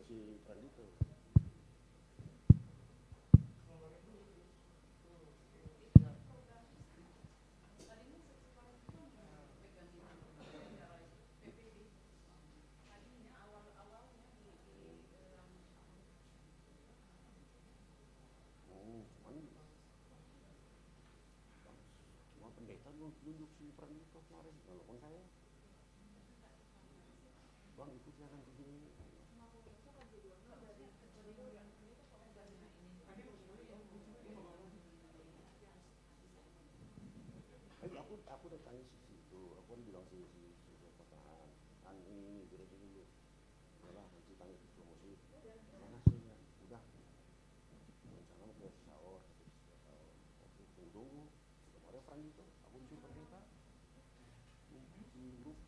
si Pranito. Cuman cuma pendeta nunjuk si Pranito kemarin, nelfon saya. Bang ikut ya nanti gini. Aku udah tanya si situ, aku kan bilang si kotaan, kan ini gereja dulu. Yalah nanti tanya ke promosi. Mana sih ya? Udah. Rencana mau ke sahur, oke tunggu. Kemarin Pranito, aku si pendeta, si grup.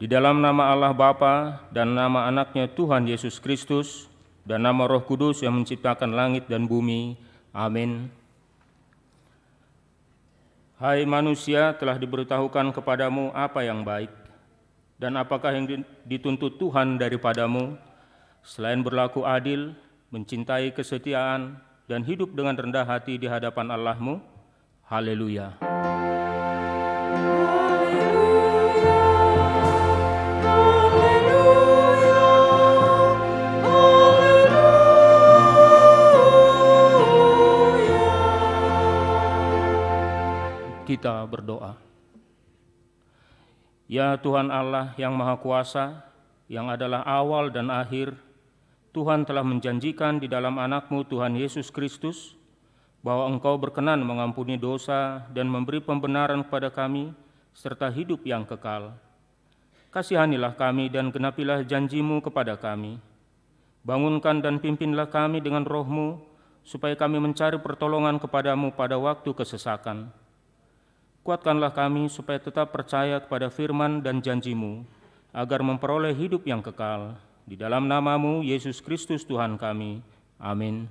Di dalam nama Allah Bapa dan nama anaknya Tuhan Yesus Kristus dan nama Roh Kudus yang menciptakan langit dan bumi. Amin. Hai manusia, telah diberitahukan kepadamu apa yang baik, dan apakah yang dituntut Tuhan daripadamu, selain berlaku adil, mencintai kesetiaan, dan hidup dengan rendah hati di hadapan Allahmu. Haleluya. Kita berdoa. Ya Tuhan Allah yang Maha Kuasa, yang adalah awal dan akhir, Tuhan telah menjanjikan di dalam anak-Mu Tuhan Yesus Kristus, bahwa Engkau berkenan mengampuni dosa dan memberi pembenaran kepada kami, serta hidup yang kekal. Kasihanilah kami dan genapilah janji-Mu kepada kami. Bangunkan dan pimpinlah kami dengan Roh-Mu, supaya kami mencari pertolongan kepadamu pada waktu kesesakan. Kuatkanlah kami supaya tetap percaya kepada firman dan janji-Mu, agar memperoleh hidup yang kekal. Di dalam nama-Mu, Yesus Kristus Tuhan kami. Amin.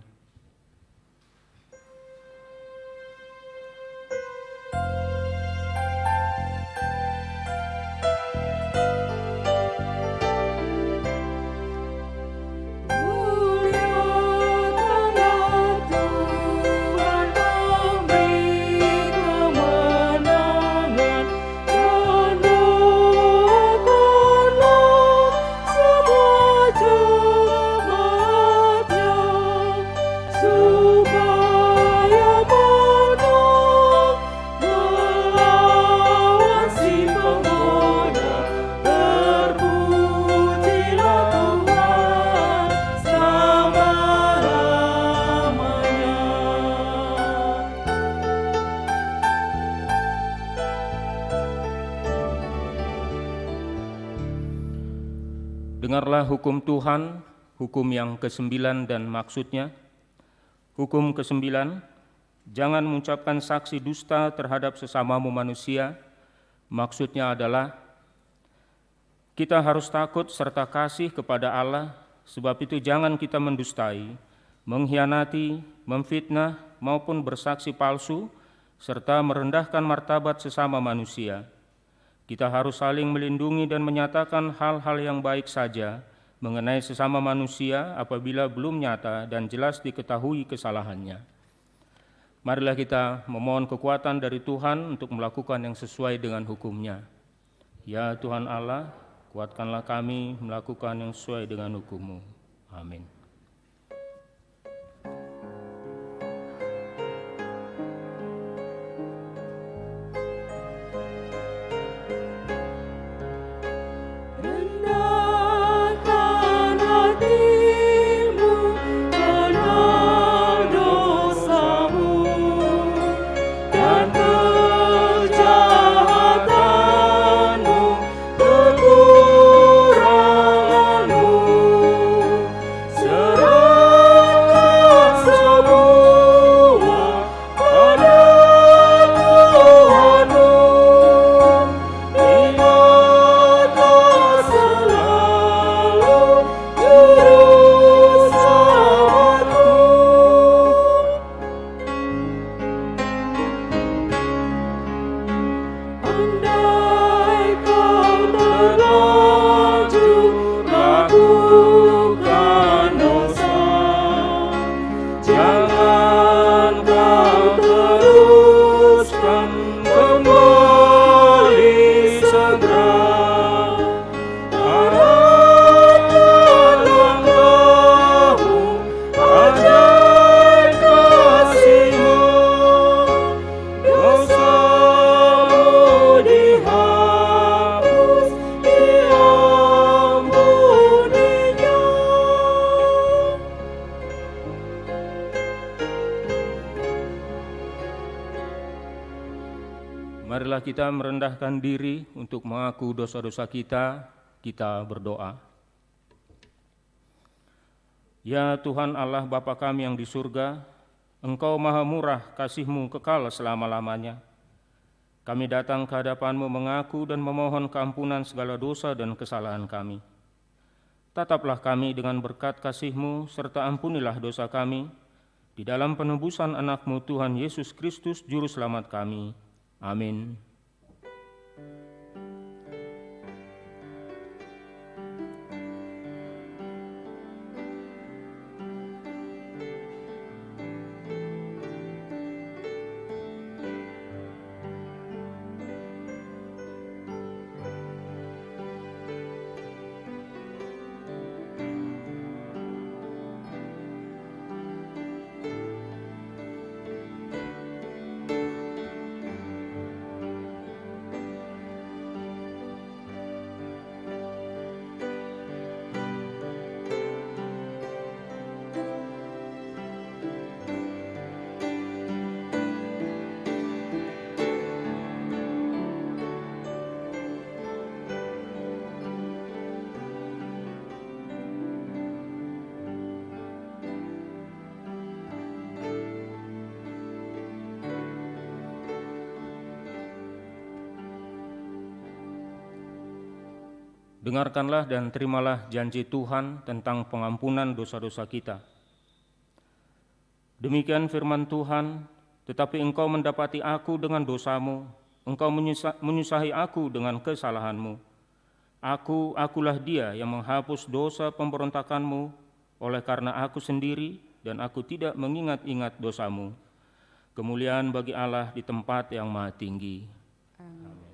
Dengarlah hukum Tuhan, hukum yang ke-9 dan maksudnya. Hukum ke-9, jangan mengucapkan saksi dusta terhadap sesamamu manusia. Maksudnya adalah, kita harus takut serta kasih kepada Allah, sebab itu jangan kita mendustai, mengkhianati, memfitnah, maupun bersaksi palsu, serta merendahkan martabat sesama manusia. Kita harus saling melindungi dan menyatakan hal-hal yang baik saja mengenai sesama manusia apabila belum nyata dan jelas diketahui kesalahannya. Marilah kita memohon kekuatan dari Tuhan untuk melakukan yang sesuai dengan hukum-Nya. Ya Tuhan Allah, kuatkanlah kami melakukan yang sesuai dengan hukum-Mu. Amin. Marilah kita merendahkan diri untuk mengaku dosa-dosa kita, kita berdoa. Ya Tuhan Allah Bapa kami yang di surga, Engkau maha murah, kasih-Mu kekal selama-lamanya. Kami datang ke hadapan-Mu mengaku dan memohon keampunan segala dosa dan kesalahan kami. Tataplah kami dengan berkat kasih-Mu, serta ampunilah dosa kami, di dalam penebusan anak-Mu Tuhan Yesus Kristus, Juru Selamat kami. Amin. Dengarkanlah dan terimalah janji Tuhan tentang pengampunan dosa-dosa kita. Demikian firman Tuhan, tetapi engkau mendapati aku dengan dosamu, engkau menyusahi aku dengan kesalahanmu. Akulah dia yang menghapus dosa pemberontakanmu, oleh karena aku sendiri dan aku tidak mengingat-ingat dosamu. Kemuliaan bagi Allah di tempat yang maha tinggi. Amin.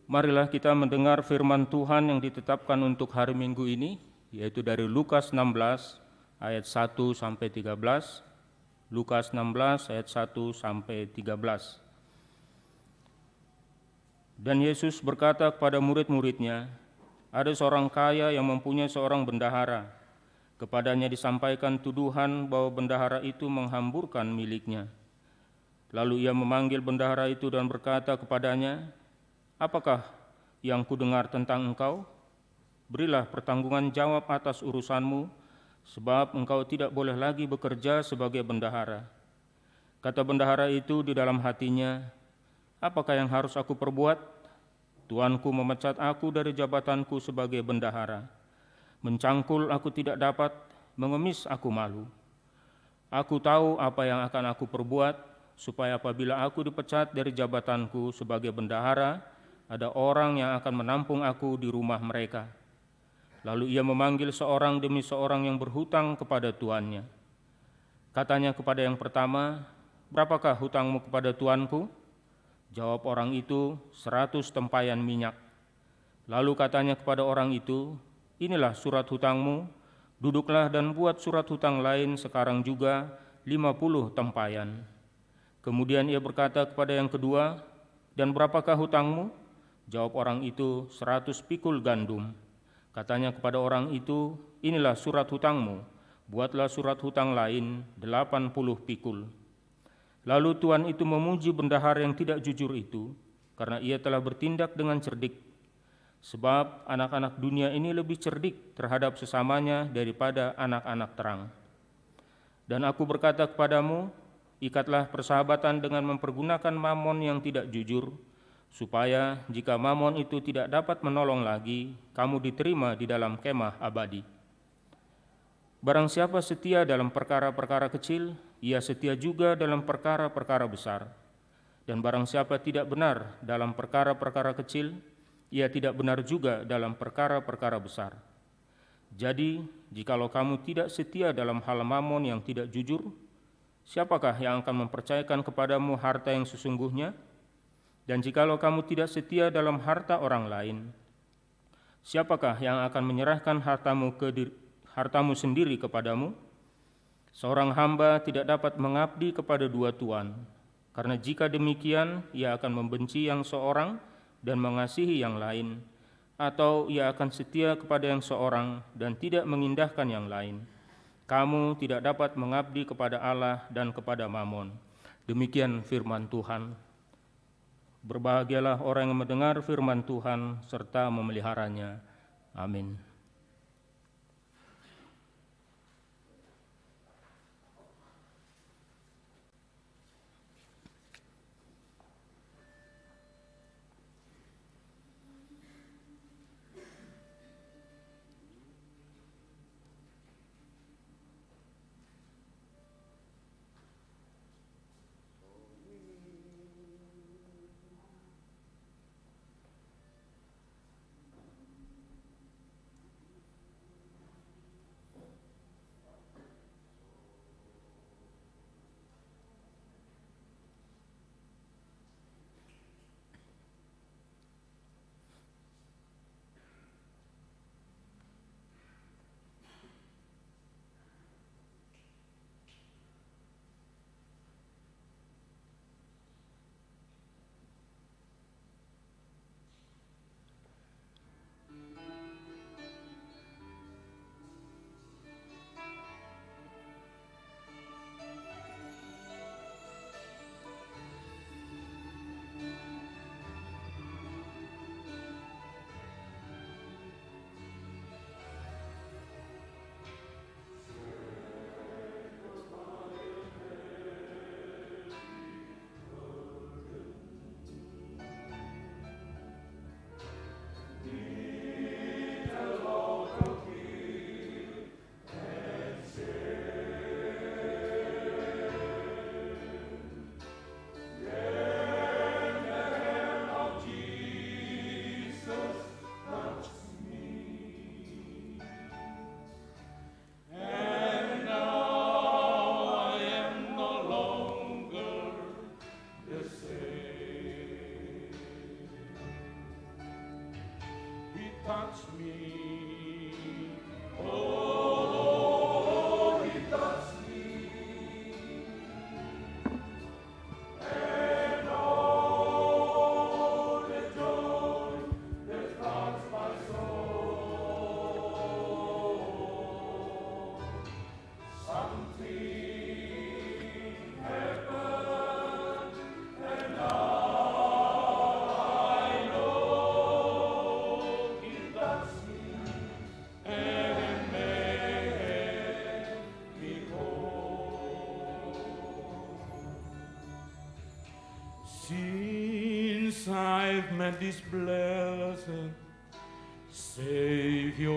Marilah kita mendengar firman Tuhan yang ditetapkan untuk hari Minggu ini, yaitu dari Lukas 16 ayat 1 sampai 13. Lukas 16 ayat 1 sampai 13. Dan Yesus berkata kepada murid-muridnya, ada seorang kaya yang mempunyai seorang bendahara. Kepadanya disampaikan tuduhan bahwa bendahara itu menghamburkan miliknya. Lalu ia memanggil bendahara itu dan berkata kepadanya, apakah yang kudengar tentang engkau? Berilah pertanggungan jawab atas urusanmu, sebab engkau tidak boleh lagi bekerja sebagai bendahara. Kata bendahara itu di dalam hatinya, apakah yang harus aku perbuat? Tuanku memecat aku dari jabatanku sebagai bendahara. Mencangkul aku tidak dapat, mengemis aku malu. Aku tahu apa yang akan aku perbuat, supaya apabila aku dipecat dari jabatanku sebagai bendahara, ada orang yang akan menampung aku di rumah mereka. Lalu ia memanggil seorang demi seorang yang berhutang kepada tuannya. Katanya kepada yang pertama, berapakah hutangmu kepada tuanku? Jawab orang itu, 100 tempayan minyak. Lalu katanya kepada orang itu, inilah surat hutangmu, duduklah dan buat surat hutang lain sekarang juga 50 tempayan. Kemudian ia berkata kepada yang kedua, dan berapakah hutangmu? Jawab orang itu, 100 pikul gandum. Katanya kepada orang itu, inilah surat hutangmu, buatlah surat hutang lain 80 pikul. Lalu tuan itu memuji bendahara yang tidak jujur itu, karena ia telah bertindak dengan cerdik. Sebab anak-anak dunia ini lebih cerdik terhadap sesamanya daripada anak-anak terang. Dan aku berkata kepadamu, ikatlah persahabatan dengan mempergunakan mamon yang tidak jujur, supaya jika Mamon itu tidak dapat menolong lagi, kamu diterima di dalam kemah abadi. Barang siapa setia dalam perkara-perkara kecil, ia setia juga dalam perkara-perkara besar. Dan barang siapa tidak benar dalam perkara-perkara kecil, ia tidak benar juga dalam perkara-perkara besar. Jadi, jikalau kamu tidak setia dalam hal Mamon yang tidak jujur, siapakah yang akan mempercayakan kepadamu harta yang sesungguhnya? Dan jikalau kamu tidak setia dalam harta orang lain, siapakah yang akan menyerahkan hartamu sendiri kepadamu? Seorang hamba tidak dapat mengabdi kepada dua tuan, karena jika demikian ia akan membenci yang seorang dan mengasihi yang lain, atau ia akan setia kepada yang seorang dan tidak mengindahkan yang lain. Kamu tidak dapat mengabdi kepada Allah dan kepada Mamon. Demikian firman Tuhan. Berbahagialah orang yang mendengar firman Tuhan serta memeliharanya. Amin. Touch me. Since I've met this blessed Savior,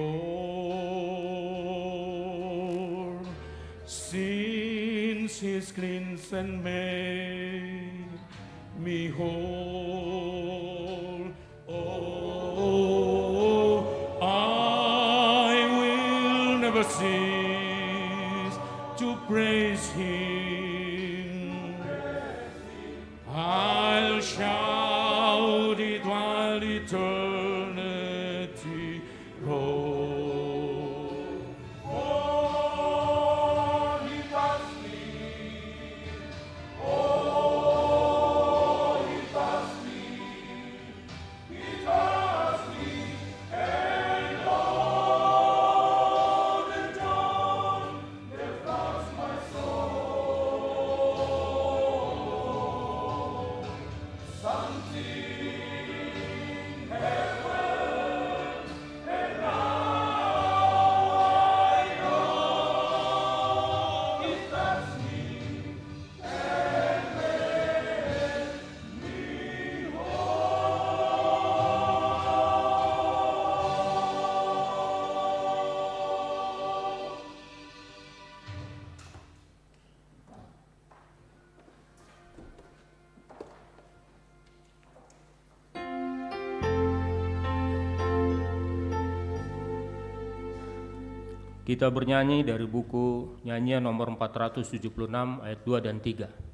since His cleansed and made me whole, oh, I will never cease to praise Him. I'll shout it while eternity rolls. Oh, He touched me. Oh, He touched me. He touched me. And all the joy that floods my soul. Kita bernyanyi dari buku nyanyian nomor 476 ayat 2 dan 3.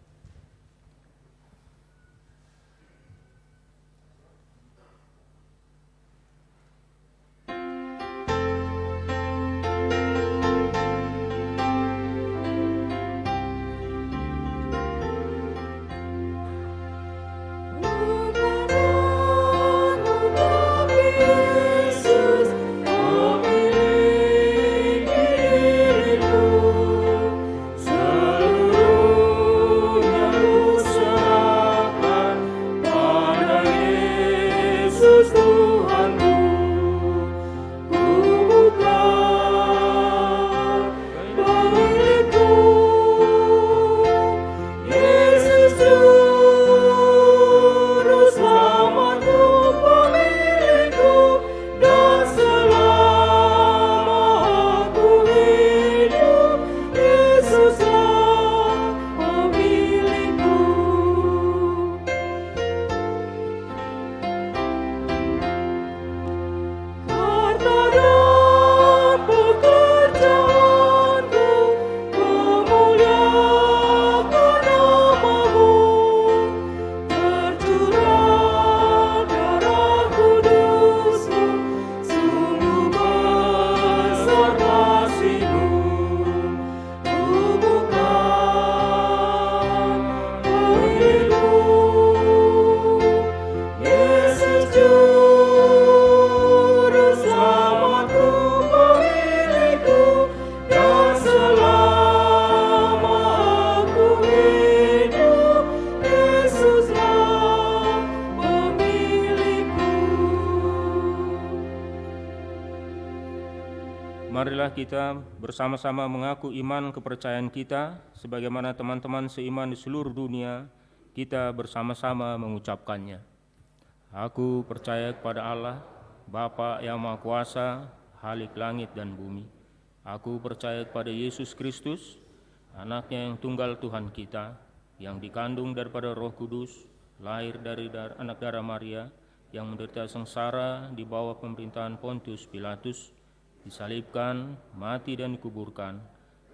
Marilah kita bersama-sama mengaku iman kepercayaan kita, sebagaimana teman-teman seiman di seluruh dunia, kita bersama-sama mengucapkannya. Aku percaya kepada Allah, Bapa yang Maha Kuasa, Khalik langit dan bumi. Aku percaya kepada Yesus Kristus, anaknya yang tunggal Tuhan kita, yang dikandung daripada Roh Kudus, lahir dari anak darah Maria, yang menderita sengsara di bawah pemerintahan Pontius Pilatus, disalibkan, mati dan dikuburkan,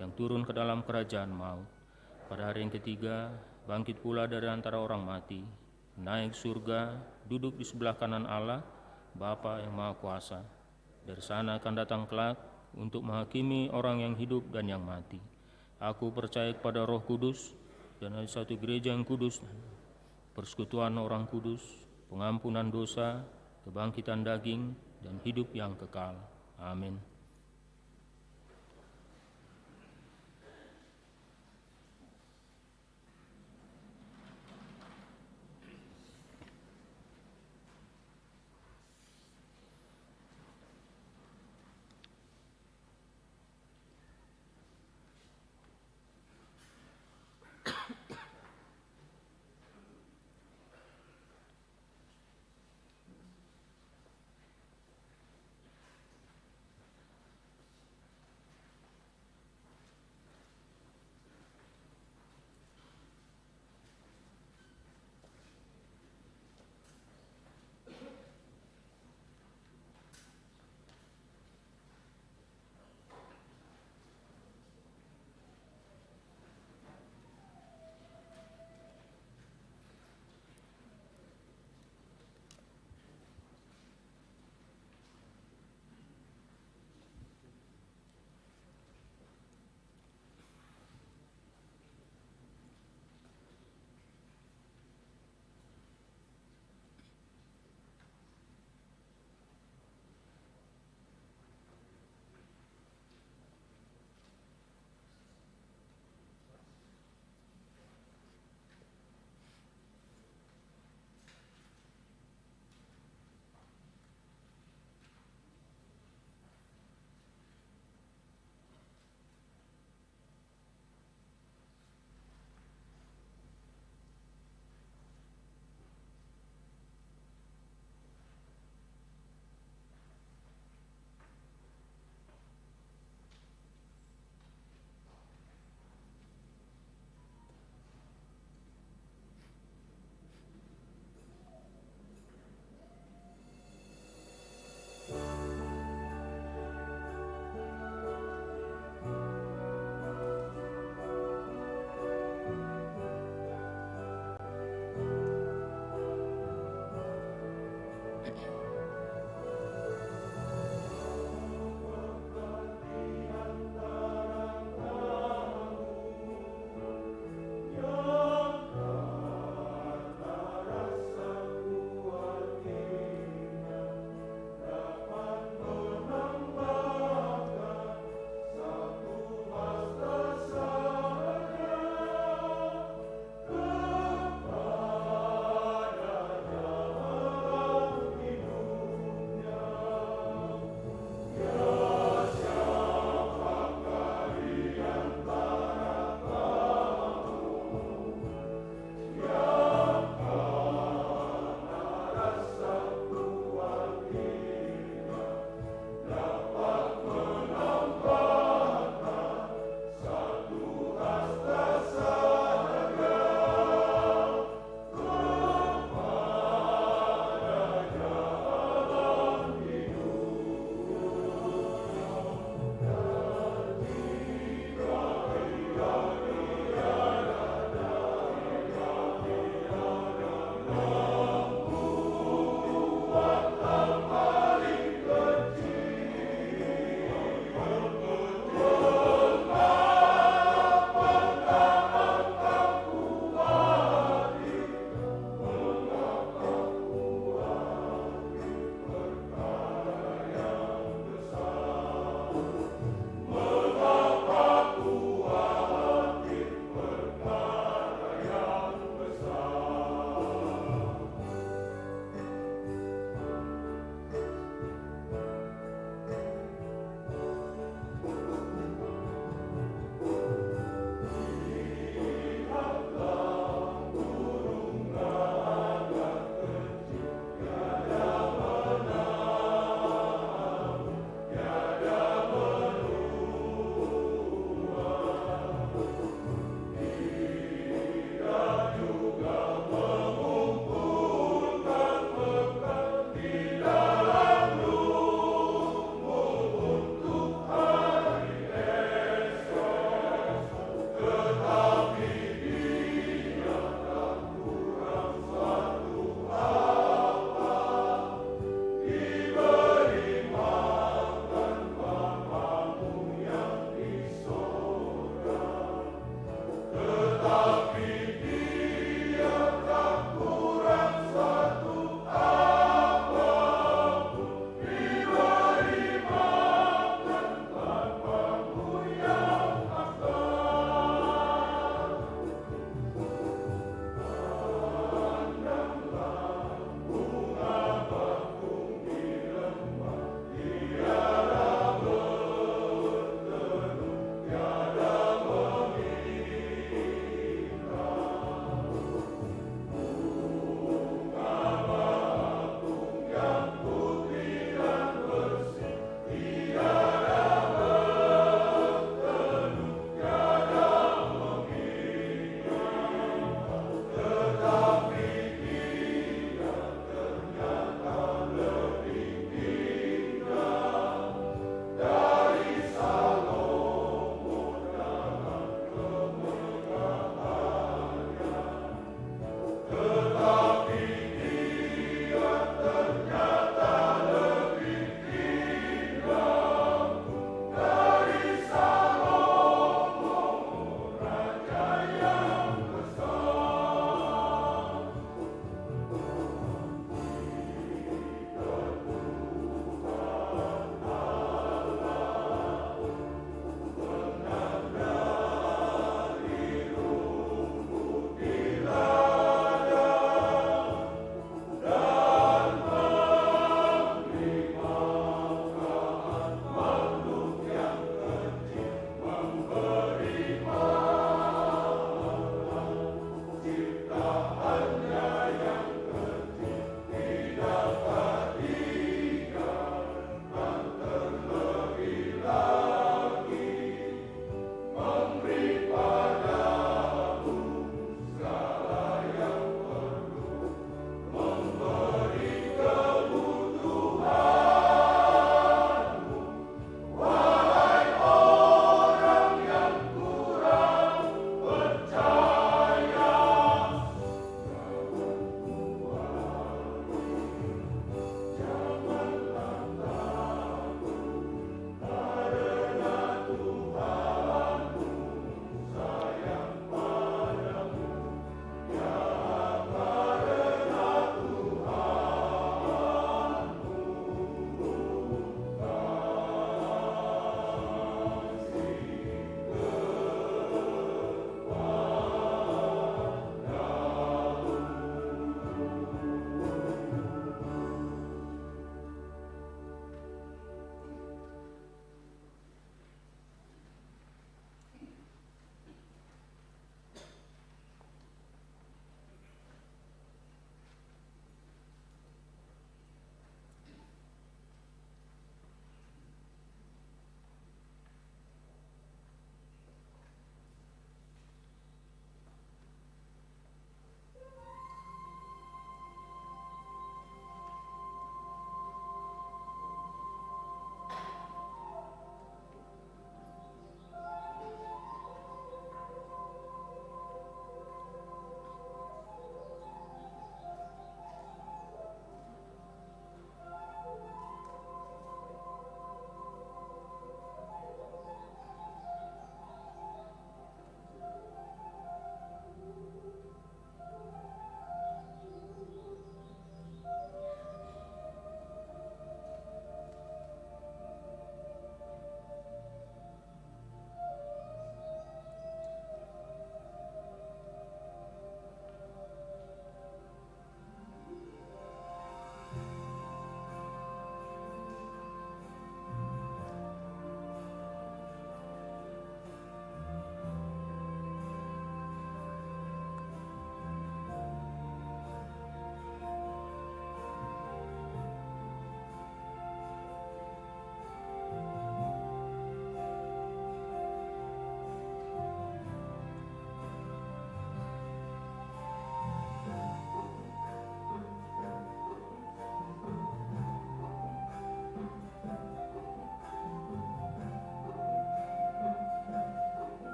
yang turun ke dalam kerajaan maut. Pada hari yang ketiga, bangkit pula dari antara orang mati, naik surga, duduk di sebelah kanan Allah, Bapa yang Maha Kuasa. Dari sana akan datang kelak untuk menghakimi orang yang hidup dan yang mati. Aku percaya kepada Roh Kudus dan ada satu gereja yang kudus, persekutuan orang kudus, pengampunan dosa, kebangkitan daging, dan hidup yang kekal. Amin.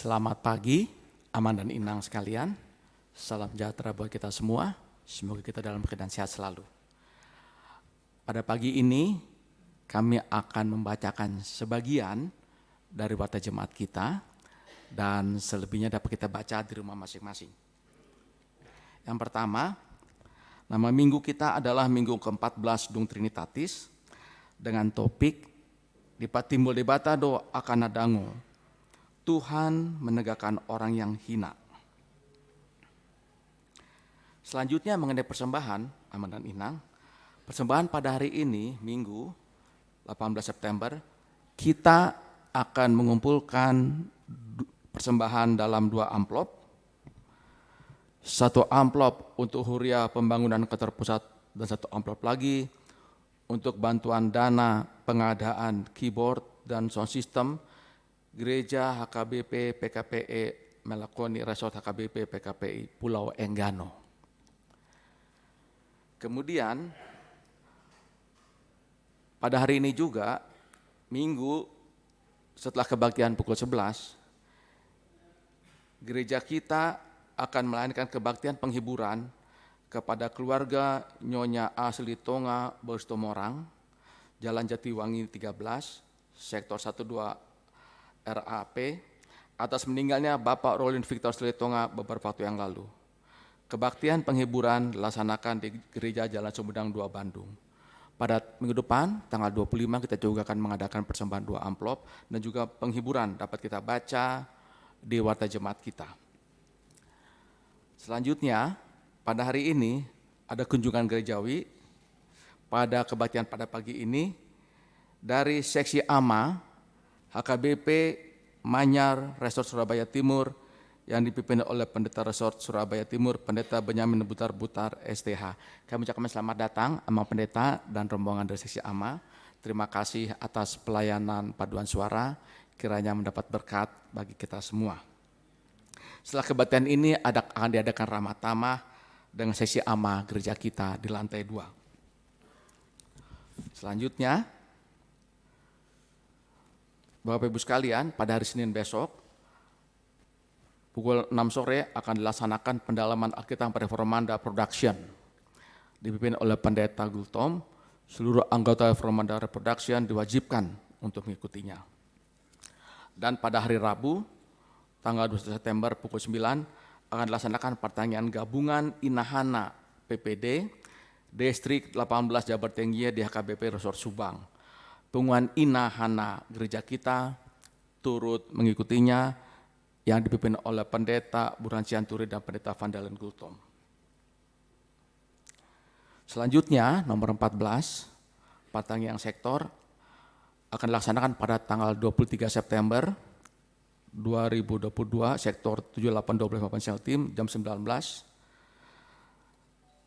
Selamat pagi, Aman dan Inang sekalian. Salam sejahtera buat kita semua. Semoga kita dalam keadaan sehat selalu. Pada pagi ini, kami akan membacakan sebagian dari warta jemaat kita, dan selebihnya dapat kita baca di rumah masing-masing. Yang pertama, nama minggu kita adalah minggu ke-14 Dung Trinitatis, dengan topik timbul debata do akan nadango, Tuhan menegakkan orang yang hina. Selanjutnya mengenai persembahan, Aman dan Inang. Persembahan pada hari ini, Minggu 18 September, kita akan mengumpulkan persembahan dalam 2 amplop. 1 amplop untuk huria pembangunan kantor pusat dan 1 amplop lagi untuk bantuan dana pengadaan keyboard dan sound system Gereja HKBP PKPE Melakoni Resort HKBP PKPI Pulau Enggano. Kemudian pada hari ini juga, Minggu setelah kebaktian pukul 11, gereja kita akan melayangkan kebaktian penghiburan kepada keluarga Nyonya Asli Tonga Berstomorang, Jalan Jatiwangi 13, Sektor 12 RAP, atas meninggalnya Bapak Rolin Victor Silitonga beberapa waktu yang lalu. Kebaktian penghiburan dilaksanakan di Gereja Jalan Sumedang 2 Bandung. Pada minggu depan, tanggal 25, kita juga akan mengadakan persembahan 2 amplop dan juga penghiburan dapat kita baca di warta jemaat kita. Selanjutnya, pada hari ini ada kunjungan gerejawi pada kebaktian pada pagi ini dari seksi AMA HKBP Manyar Resort Surabaya Timur yang dipimpin oleh Pendeta Resort Surabaya Timur, Pendeta Benyamin Butar-Butar STH. Kami ucapkan selamat datang sama Pendeta dan rombongan dari seksi AMA. Terima kasih atas pelayanan paduan suara, kiranya mendapat berkat bagi kita semua. Setelah kebaktian ini akan diadakan ramah tamah dengan seksi AMA gereja kita di lantai 2. Selanjutnya, Bapak Ibu sekalian, pada hari Senin besok, pukul 6 sore akan dilaksanakan pendalaman Alkitab Reformanda Production. Dipimpin oleh Pendeta Gultom, seluruh anggota Reformanda Production diwajibkan untuk mengikutinya. Dan pada hari Rabu, tanggal 21 September pukul 9, akan dilaksanakan pertanyaan gabungan Inahana PPD, Distrik 18 Jabar Tenggie di HKBP Resort Subang. Pengumuman Inahana gereja kita turut mengikutinya yang dipimpin oleh Pendeta Burhan Cianturi dan Pendeta Van Dalen Gultom. Selanjutnya nomor 14, pertanyaan sektor akan dilaksanakan pada tanggal 23 September 2022, sektor 7825 Tim jam 19.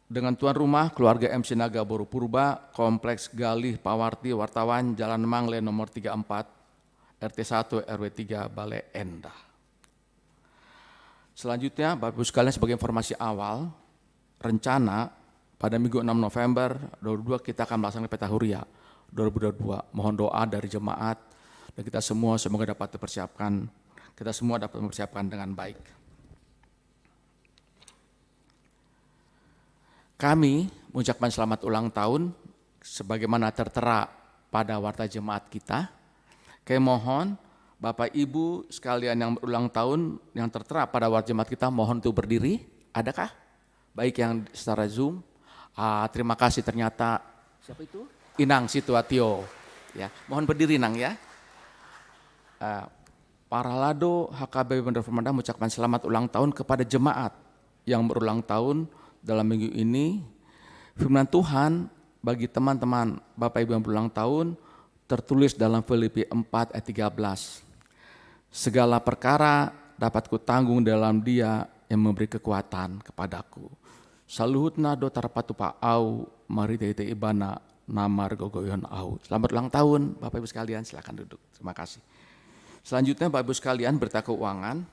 Dengan tuan rumah keluarga MC Naga Boru Purba, Kompleks Galih Pawarti Wartawan, Jalan Mangle nomor 34, RT 1 RW 3 Bale Endah. Selanjutnya, Bapak Ibu sekalian, sebagai informasi awal, rencana pada Minggu 6 November 2022 kita akan melaksanakan peta huria 2022. Mohon doa dari jemaat dan kita semua semoga dapat dipersiapkan. Kita semua dapat mempersiapkan dengan baik. Kami mengucapkan selamat ulang tahun sebagaimana tertera pada warta jemaat kita. Kami mohon Bapak Ibu sekalian yang berulang tahun yang tertera pada warta jemaat kita, mohon untuk berdiri. Adakah? Baik yang secara Zoom. Terima kasih, ternyata siapa itu? Inang Situatio. Ya, mohon berdiri Inang ya. Para Lado HKBP Reformanda mengucapkan selamat ulang tahun kepada jemaat yang berulang tahun dalam minggu ini. Firman Tuhan bagi teman-teman Bapak Ibu yang berulang tahun tertulis dalam Filipi 4 ayat 13. Segala perkara dapat kutanggung dalam Dia yang memberi kekuatan kepadaku. Saluhutna do tarpatupa au mari tete ibana namar gogoyon au. Selamat ulang tahun Bapak Ibu sekalian, silakan duduk. Terima kasih. Selanjutnya Bapak Ibu sekalian, berita keuangan.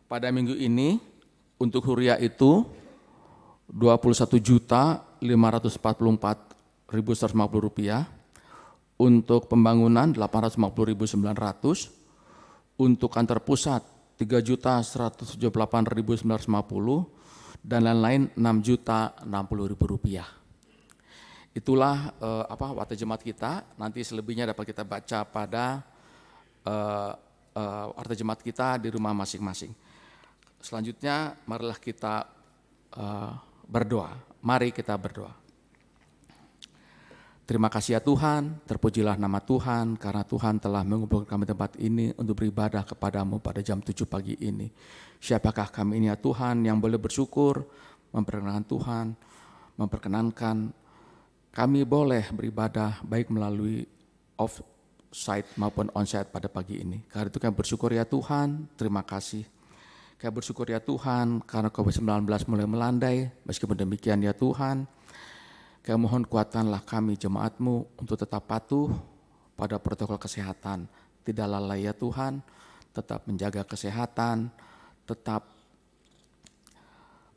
Pada minggu ini untuk huria itu 21.544.150 rupiah, untuk pembangunan 850.900, untuk kantor pusat 3.178.950 dan lain-lain Rp6.060.000. Itulah warta jemaat kita. Nanti selebihnya dapat kita baca pada warta jemaat kita di rumah masing-masing. Selanjutnya marilah kita berdoa. Mari kita berdoa. Terima kasih ya Tuhan, terpujilah nama Tuhan karena Tuhan telah mengumpulkan kami tempat ini untuk beribadah kepadamu pada jam 7 pagi ini. Siapakah kami ini ya Tuhan yang boleh bersyukur, memperkenankan Tuhan, memperkenankan kami boleh beribadah baik melalui off-site maupun on-site pada pagi ini. Karena itu kami bersyukur ya Tuhan, terima kasih. Kami bersyukur ya Tuhan karena COVID-19 mulai melandai, meskipun demikian ya Tuhan, kami mohon kuatkanlah kami jemaat-Mu untuk tetap patuh pada protokol kesehatan. Tidak lalai ya Tuhan, tetap menjaga kesehatan, tetap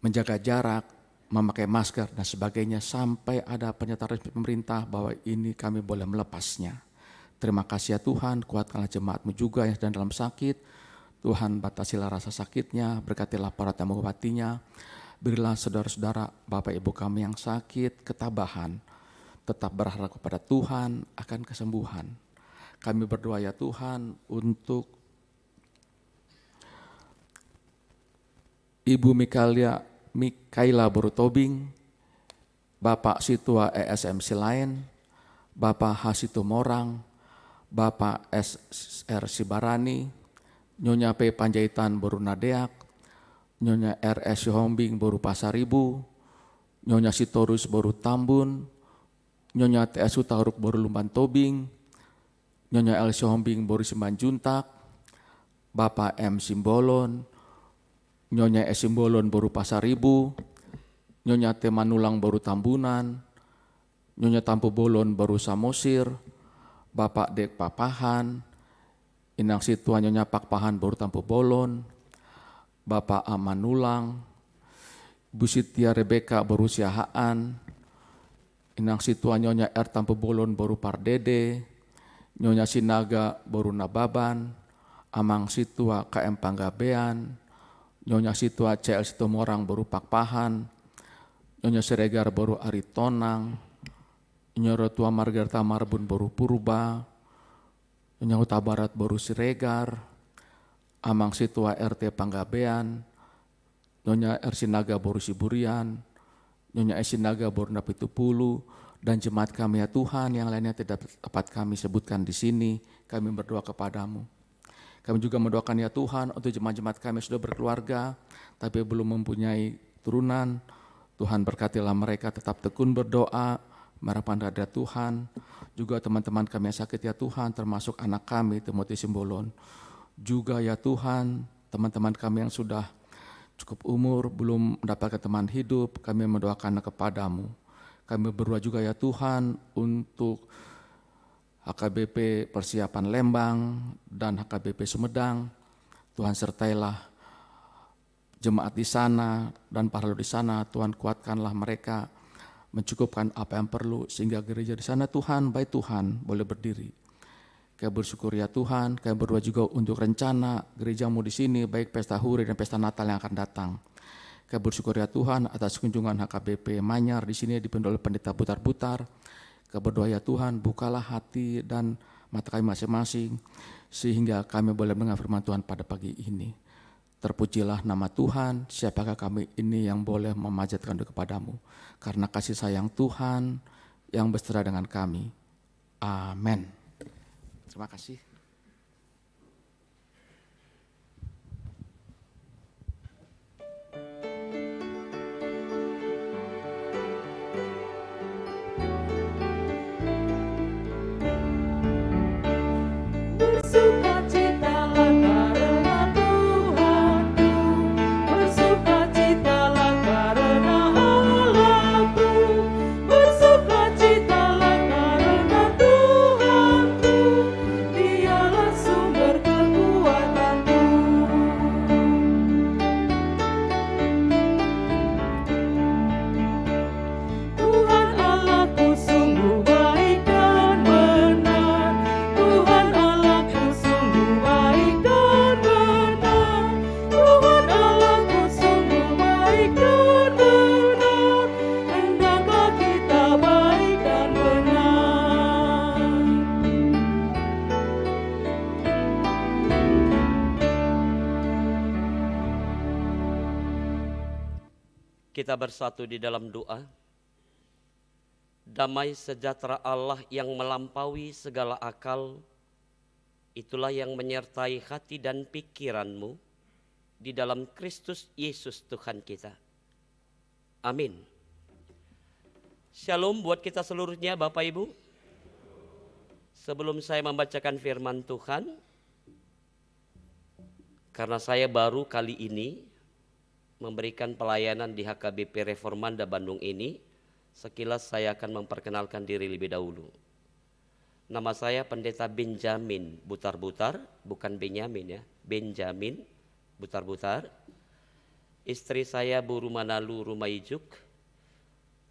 menjaga jarak, memakai masker dan sebagainya sampai ada pernyataan resmi pemerintah bahwa ini kami boleh melepasnya. Terima kasih ya Tuhan, kuatkanlah jemaat-Mu juga yang sedang dalam sakit. Tuhan batasilah rasa sakitnya, berkatilah para yang mengobatinya. Berilah saudara-saudara, Bapak Ibu kami yang sakit, ketabahan, tetap berharap kepada Tuhan akan kesembuhan. Kami berdoa ya Tuhan untuk Ibu Mikaela Borutobing, Bapak Situa ESMC lain, Bapak Hasitu Morang, Bapak SR Sibarani, Nyonya P. Panjaitan Borunadeak, Nyonya RS Yohombing Boru Pasaribu, Nyonya Sitorus Boru Tambun, Nyonya TS Utauruk Boru Lumban Tobing, Nyonya L. Yohombing Boru Simban Juntak, Bapak M. Simbolon, Nyonya S. Simbolon Boru Pasaribu, Nyonya T. Manulang Boru Tambunan, Nyonya Tampu Bolon Boru Samosir, Bapak Dek Papahan, Inang Situa Nyonya Pakpahan Boru Tampu Bolon, Bapak Amanulang, Bu Sitia Rebeka Boru Siahaan, Inang Situa Nyonya R. Tampu Bolon Boru Pardede, Nyonya Sinaga Boru Nababan, Amang Situa KM Panggabean, Nyonya Situa CL Situmorang Boru Pakpahan, Nyonya Siregar Boru Aritonang, Nyonya Tua Margarita Marbun Boru Purba, Nyonya Huta Barat Boru Siregar, Amang Situa RT Panggabean, Nyonya R. Sinaga Boru Siburian, Nyonya S. Sinaga Boru Napitupulu, dan jemaat kami ya Tuhan yang lainnya tidak dapat kami sebutkan di sini, kami berdoa kepadamu. Kami juga mendoakan ya Tuhan untuk jemaat-jemaat kami sudah berkeluarga, tapi belum mempunyai turunan. Tuhan berkatilah mereka tetap tekun berdoa, merapan hadirat Tuhan. Juga teman-teman kami yang sakit ya Tuhan, termasuk anak kami Timothy Simbolon. Juga ya Tuhan, teman-teman kami yang sudah cukup umur, belum mendapatkan teman hidup, kami mendoakan kepadamu. Kami berdoa juga ya Tuhan untuk HKBP Persiapan Lembang dan HKBP Sumedang. Tuhan sertailah jemaat di sana dan para di sana, Tuhan kuatkanlah mereka, mencukupkan apa yang perlu sehingga gereja di sana Tuhan, baik Tuhan boleh berdiri. Kami bersyukur ya Tuhan, kami berdoa juga untuk rencana gerejamu di sini, baik pesta Huri dan pesta Natal yang akan datang. Kami bersyukur ya Tuhan atas kunjungan HKBP Manyar di sini dipimpin oleh Pendeta Butar-Butar. Kami berdoa ya Tuhan, bukalah hati dan mata kami masing-masing, sehingga kami boleh mendengar firman Tuhan pada pagi ini. Terpujilah nama Tuhan, siapakah kami ini yang boleh memanjatkan doa kepadamu, karena kasih sayang Tuhan yang beserta dengan kami. Amin. Terima kasih. Bersukacitalah karena Tuhanku, bersukacitalah karena Allahku, bersukacitalah karena Tuhanku, Dia Kita bersatu di dalam doa. Damai sejahtera Allah yang melampaui segala akal, itulah yang menyertai hati dan pikiranmu di dalam Kristus Yesus Tuhan kita. Amin. Shalom buat kita seluruhnya Bapak Ibu. Sebelum saya membacakan firman Tuhan, karena saya baru kali ini memberikan pelayanan di HKBP Reformanda Bandung ini, sekilas saya akan memperkenalkan diri lebih dahulu. Nama saya Pendeta Benjamin Butar-Butar, bukan Benyamin ya, Benjamin Butar-Butar. Istri saya Bu Rumanalu Rumaijuk.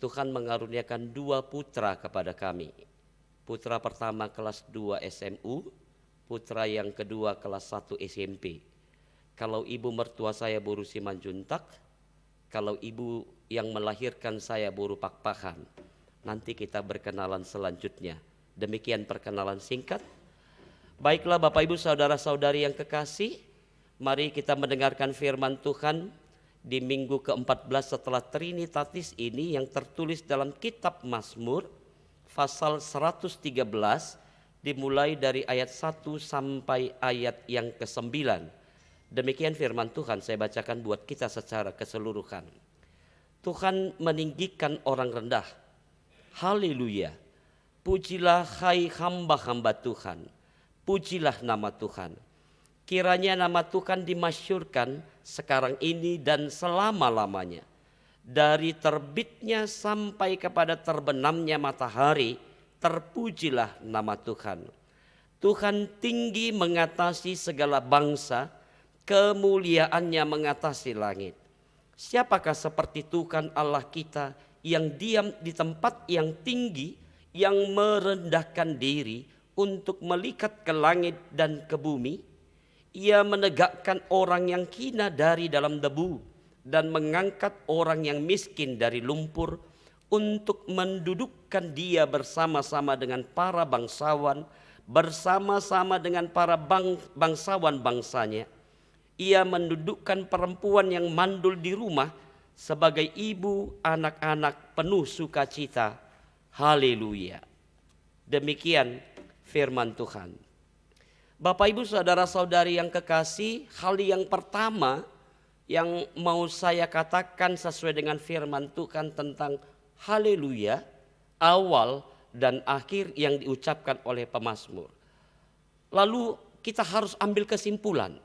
Tuhan mengaruniakan 2 putra kepada kami. Putra pertama kelas 2 SMU, putra yang kedua kelas 1 SMP. Kalau ibu mertua saya Bu Rusi Manjuntak, kalau ibu yang melahirkan saya Bu Pakpahan. Nanti kita berkenalan selanjutnya. Demikian perkenalan singkat. Baiklah Bapak Ibu saudara-saudari yang kekasih, mari kita mendengarkan firman Tuhan di minggu ke-14 setelah Trinitatis ini yang tertulis dalam kitab Mazmur pasal 113 dimulai dari ayat 1 sampai ayat yang ke-9. Demikian firman Tuhan saya bacakan buat kita secara keseluruhan. Tuhan meninggikan orang rendah. Haleluya. Pujilah hai hamba-hamba Tuhan. Pujilah nama Tuhan. Kiranya nama Tuhan dimasyhurkan sekarang ini dan selama-lamanya. Dari terbitnya sampai kepada terbenamnya matahari, terpujilah nama Tuhan. Tuhan tinggi mengatasi segala bangsa, kemuliaannya mengatasi langit. Siapakah seperti Tuhan Allah kita yang diam di tempat yang tinggi, yang merendahkan diri untuk melihat ke langit dan ke bumi? Ia menegakkan orang yang hina dari dalam debu dan mengangkat orang yang miskin dari lumpur untuk mendudukkan dia bersama-sama dengan para bangsawan, bersama-sama dengan para bangsawan bangsanya. Ia mendudukkan perempuan yang mandul di rumah sebagai ibu anak-anak penuh sukacita. Haleluya. Demikian firman Tuhan. Bapak Ibu saudara-saudari yang kekasih, hal yang pertama yang mau saya katakan sesuai dengan firman Tuhan tentang haleluya, awal dan akhir yang diucapkan oleh pemazmur. Lalu kita harus ambil kesimpulan.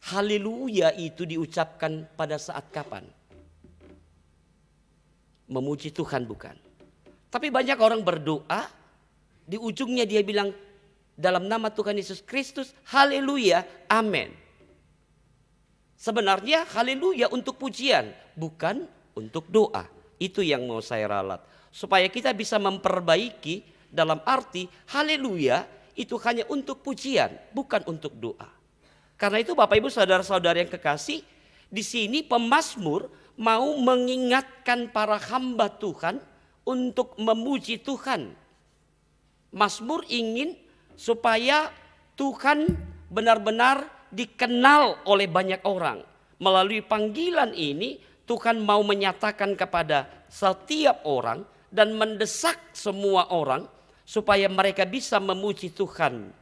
Haleluya itu diucapkan pada saat kapan? Memuji Tuhan bukan? Tapi banyak orang berdoa, di ujungnya dia bilang dalam nama Tuhan Yesus Kristus, haleluya, amin. Sebenarnya haleluya untuk pujian, bukan untuk doa. Itu yang mau saya ralat. Supaya kita bisa memperbaiki dalam arti haleluya itu hanya untuk pujian, bukan untuk doa. Karena itu Bapak Ibu saudara-saudara yang kekasih, di sini pemazmur mau mengingatkan para hamba Tuhan untuk memuji Tuhan. Mazmur ingin supaya Tuhan benar-benar dikenal oleh banyak orang. Melalui panggilan ini Tuhan mau menyatakan kepada setiap orang dan mendesak semua orang supaya mereka bisa memuji Tuhan.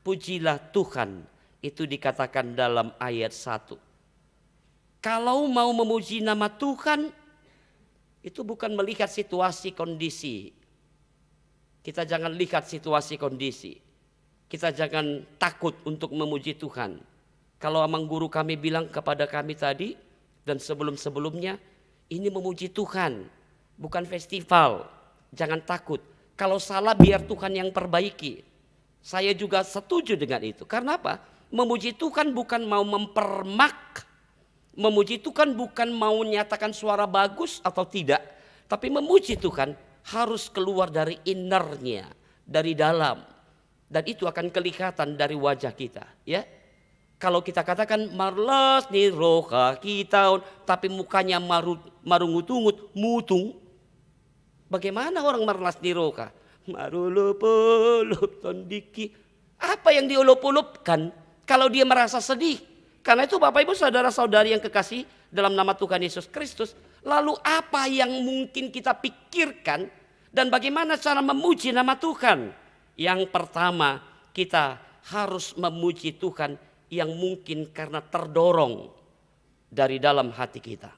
Pujilah Tuhan. Itu dikatakan dalam ayat 1. Kalau mau memuji nama Tuhan, itu bukan melihat situasi kondisi. Kita jangan lihat situasi kondisi. Kita jangan takut untuk memuji Tuhan. Kalau amang guru kami bilang kepada kami tadi dan sebelum-sebelumnya, ini memuji Tuhan, bukan festival. Jangan takut. Kalau salah biar Tuhan yang perbaiki. Saya juga setuju dengan itu. Karena apa? Memuji Tuhan bukan mau mempermak. Memuji Tuhan bukan mau nyatakan suara bagus atau tidak. Tapi memuji Tuhan harus keluar dari innernya, dari dalam. Dan itu akan kelihatan dari wajah kita, ya. Kalau kita katakan marlas ni roka kita, tapi mukanya marungut-ungut, mutung. Bagaimana orang marlas ni roka? Marulup-ulup tondiki. Apa yang diulup-ulupkan kalau dia merasa sedih? Karena itu Bapak Ibu saudara-saudari yang kekasih dalam nama Tuhan Yesus Kristus, Lalu apa yang mungkin kita pikirkan dan bagaimana cara memuji nama Tuhan? Yang pertama, kita harus memuji Tuhan yang mungkin karena terdorong dari dalam hati kita.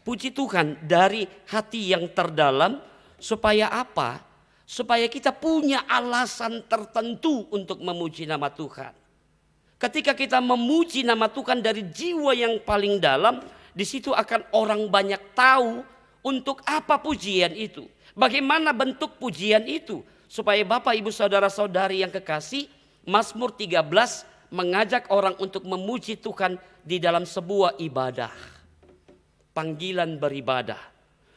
Puji Tuhan dari hati yang terdalam, supaya apa? Supaya kita punya alasan tertentu untuk memuji nama Tuhan. Ketika kita memuji nama Tuhan dari jiwa yang paling dalam, di situ akan orang banyak tahu untuk apa pujian itu. Bagaimana bentuk pujian itu. Supaya Bapak, Ibu, Saudara-saudari yang kekasih, Mazmur 13 mengajak orang untuk memuji Tuhan di dalam sebuah ibadah. Panggilan beribadah.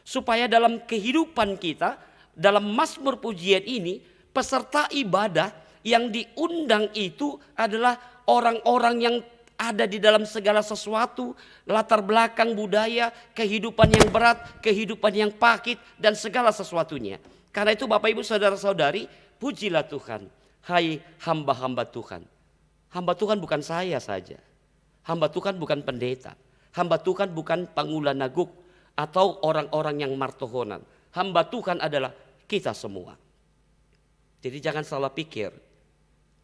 Supaya dalam kehidupan kita, dalam Mazmur pujian ini, peserta ibadah yang diundang itu adalah orang-orang yang ada di dalam segala sesuatu, latar belakang budaya, kehidupan yang berat, kehidupan yang pahit, dan segala sesuatunya. Karena itu Bapak, Ibu, Saudara-saudari, pujilah Tuhan. Hai hamba-hamba Tuhan. Hamba Tuhan bukan saya saja. Hamba Tuhan bukan pendeta. Hamba Tuhan bukan Panggula Naguk atau orang-orang yang martohonan. Hamba Tuhan adalah kita semua. Jadi jangan salah pikir.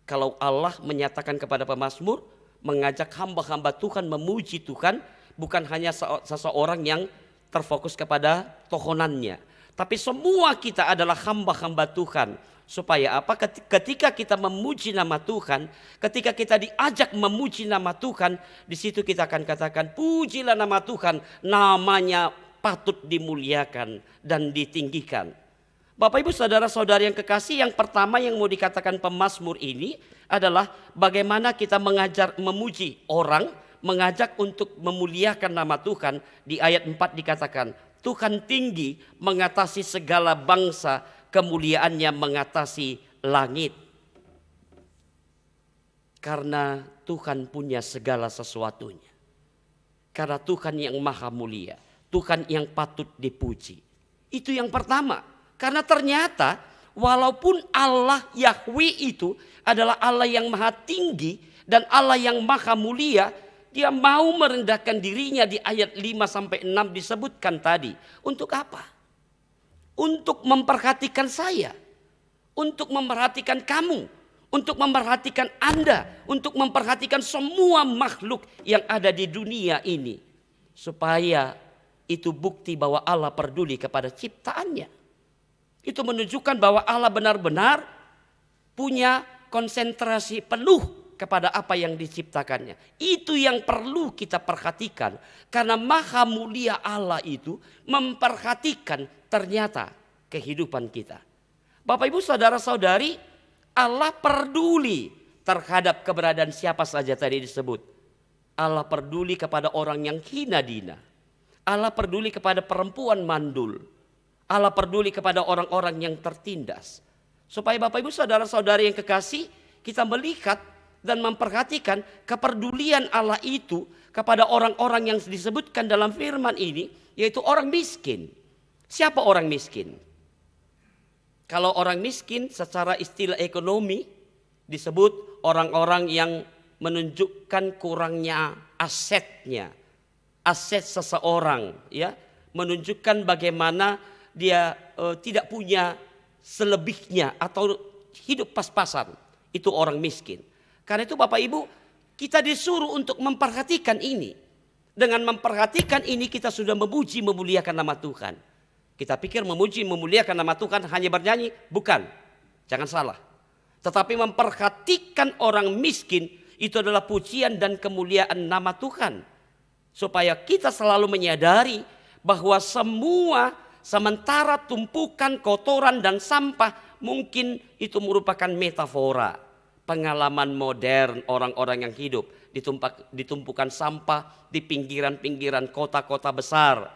Kalau Allah menyatakan kepada pemazmur, mengajak hamba-hamba Tuhan memuji Tuhan, bukan hanya seseorang yang terfokus kepada tohonannya, tapi semua kita adalah hamba-hamba Tuhan. Supaya apa? Ketika kita memuji nama Tuhan, ketika kita diajak memuji nama Tuhan, di situ kita akan katakan, pujilah nama Tuhan, namanya patut dimuliakan dan ditinggikan. Bapak, Ibu, Saudara-saudari yang kekasih, yang pertama yang mau dikatakan pemazmur ini adalah bagaimana kita memuji orang, mengajak untuk memuliakan nama Tuhan. Di ayat 4 dikatakan, Tuhan tinggi mengatasi segala bangsa, kemuliaannya mengatasi langit. Karena Tuhan punya segala sesuatunya. Karena Tuhan yang maha mulia, Tuhan yang patut dipuji. Itu yang pertama. Karena ternyata walaupun Allah Yahweh itu adalah Allah yang maha tinggi dan Allah yang maha mulia, dia mau merendahkan dirinya. Di ayat 5-6 disebutkan tadi. Untuk apa? Untuk memperhatikan saya, untuk memperhatikan kamu, untuk memperhatikan Anda, untuk memperhatikan semua makhluk yang ada di dunia ini. Supaya itu bukti bahwa Allah peduli kepada ciptaannya. Itu menunjukkan bahwa Allah benar-benar punya konsentrasi penuh kepada apa yang diciptakannya. Itu yang perlu kita perhatikan. Karena maha mulia Allah itu memperhatikan ternyata kehidupan kita. Bapak, Ibu, Saudara-saudari, Allah peduli terhadap keberadaan siapa saja tadi disebut. Allah peduli kepada orang yang hina dina. Allah peduli kepada perempuan mandul. Allah peduli kepada orang-orang yang tertindas. Supaya Bapak, Ibu, Saudara-saudari yang kekasih, kita melihat dan memperhatikan kepedulian Allah itu kepada orang-orang yang disebutkan dalam firman ini, yaitu orang miskin. Siapa orang miskin? Kalau orang miskin secara istilah ekonomi disebut orang-orang yang menunjukkan kurangnya asetnya. Aset seseorang, ya, menunjukkan bagaimana dia tidak punya selebihnya atau hidup pas-pasan. Itu orang miskin. Karena itu Bapak, Ibu, kita disuruh untuk memperhatikan ini. Dengan memperhatikan ini kita sudah memuji memuliakan nama Tuhan. Kita pikir memuji memuliakan nama Tuhan hanya bernyanyi, bukan. Jangan salah. Tetapi memperhatikan orang miskin itu adalah pujian dan kemuliaan nama Tuhan. Supaya kita selalu menyadari bahwa semua sementara tumpukan kotoran dan sampah mungkin itu merupakan metafora. Pengalaman modern orang-orang yang hidup ditumpukan sampah di pinggiran-pinggiran kota-kota besar.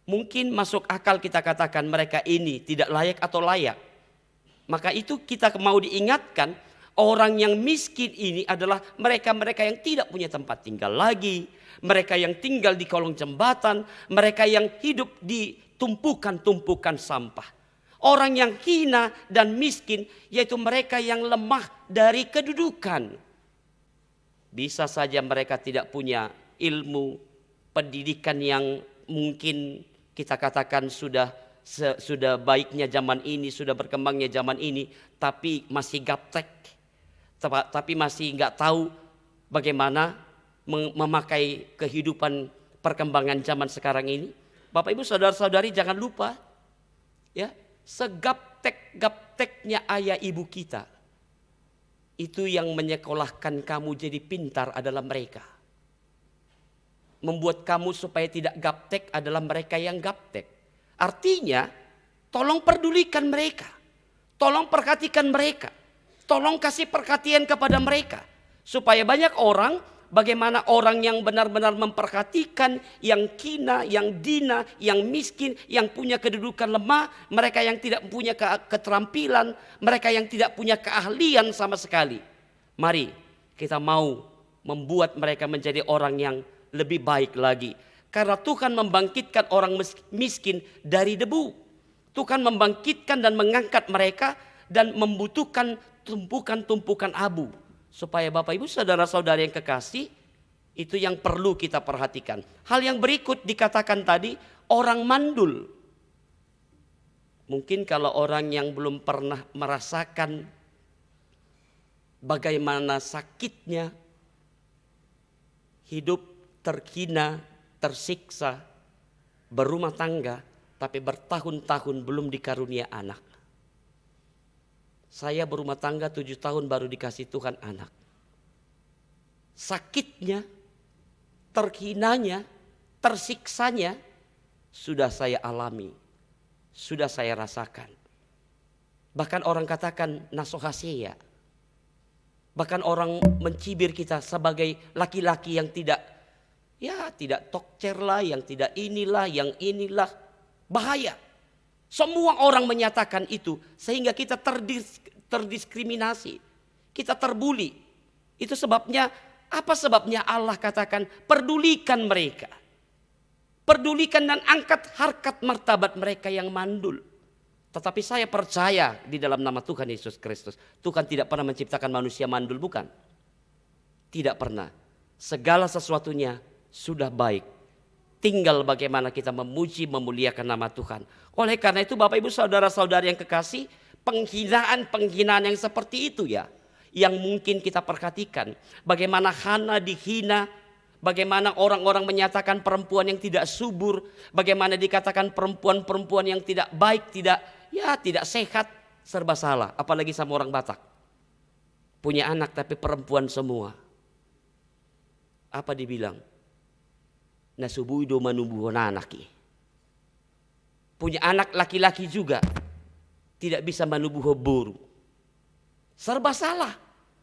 Mungkin masuk akal kita katakan mereka ini tidak layak atau layak. Maka itu kita mau diingatkan, orang yang miskin ini adalah mereka-mereka yang tidak punya tempat tinggal lagi. Mereka yang tinggal di kolong jembatan, mereka yang hidup di tumpukan-tumpukan sampah. Orang yang hina dan miskin yaitu mereka yang lemah dari kedudukan. Bisa saja mereka tidak punya ilmu, pendidikan yang mungkin kita katakan sudah baiknya zaman ini, sudah berkembangnya zaman ini, tapi masih gaptek, tapi masih nggak tahu bagaimana memakai kehidupan perkembangan zaman sekarang ini. Bapak Ibu saudara-saudari, jangan lupa ya, segaptek-gapteknya ayah ibu kita, itu yang menyekolahkan kamu jadi pintar adalah mereka. Membuat kamu supaya tidak gaptek adalah mereka yang gaptek. Artinya, tolong pedulikan mereka. Tolong perhatikan mereka. Tolong kasih perhatian kepada mereka. Supaya banyak orang, bagaimana orang yang benar-benar memperhatikan, yang kina, yang dina, yang miskin, yang punya kedudukan lemah, mereka yang tidak punya keterampilan, mereka yang tidak punya keahlian sama sekali. Mari kita mau membuat mereka menjadi orang yang lebih baik lagi. Karena Tuhan membangkitkan orang miskin dari debu. Tuhan membangkitkan dan mengangkat mereka dan membutuhkan tumpukan-tumpukan abu. Supaya Bapak Ibu saudara-saudara yang kekasih, itu yang perlu kita perhatikan. Hal yang berikut dikatakan tadi, orang mandul. Mungkin kalau orang yang belum pernah merasakan bagaimana sakitnya hidup terhina, tersiksa, berumah tangga, tapi bertahun-tahun belum dikarunia anak. Saya berumah tangga 7 tahun baru dikasih Tuhan anak. Sakitnya, terhinanya, tersiksanya sudah saya alami, sudah saya rasakan. Bahkan orang katakan nasohaseya. Bahkan orang mencibir kita sebagai laki-laki yang tidak tokcer lah, yang tidak inilah, yang inilah. Bahaya. Semua orang menyatakan itu sehingga kita terdiskriminasi. Kita terbuli. Itu sebabnya, apa sebabnya Allah katakan pedulikan mereka. Pedulikan dan angkat harkat martabat mereka yang mandul. Tetapi saya percaya di dalam nama Tuhan Yesus Kristus, Tuhan tidak pernah menciptakan manusia mandul, bukan? Tidak pernah. Segala sesuatunya sudah baik. Tinggal bagaimana kita memuji, memuliakan nama Tuhan. Oleh karena itu Bapak Ibu saudara-saudari yang kekasih, penghinaan-penghinaan yang seperti itu ya, yang mungkin kita perhatikan. Bagaimana Hana dihina, bagaimana orang-orang menyatakan perempuan yang tidak subur, bagaimana dikatakan perempuan-perempuan yang tidak baik, tidak sehat, serba salah. Apalagi sama orang Batak. Punya anak tapi perempuan semua. Apa dibilang? Nasubuido manubuhon anaki. Punya anak laki-laki juga tidak bisa manubuho buru. Serba salah.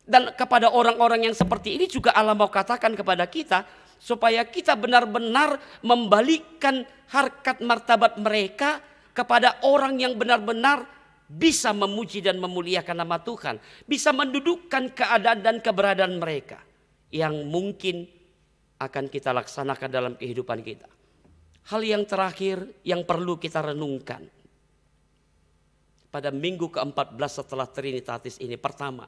Dan kepada orang-orang yang seperti ini juga Allah mau katakan kepada kita, supaya kita benar-benar membalikkan harkat martabat mereka kepada orang yang benar-benar bisa memuji dan memuliakan nama Tuhan, bisa mendudukkan keadaan dan keberadaan mereka yang mungkin akan kita laksanakan dalam kehidupan kita. Hal yang terakhir yang perlu kita renungkan pada minggu ke-14 setelah Trinitatis ini, pertama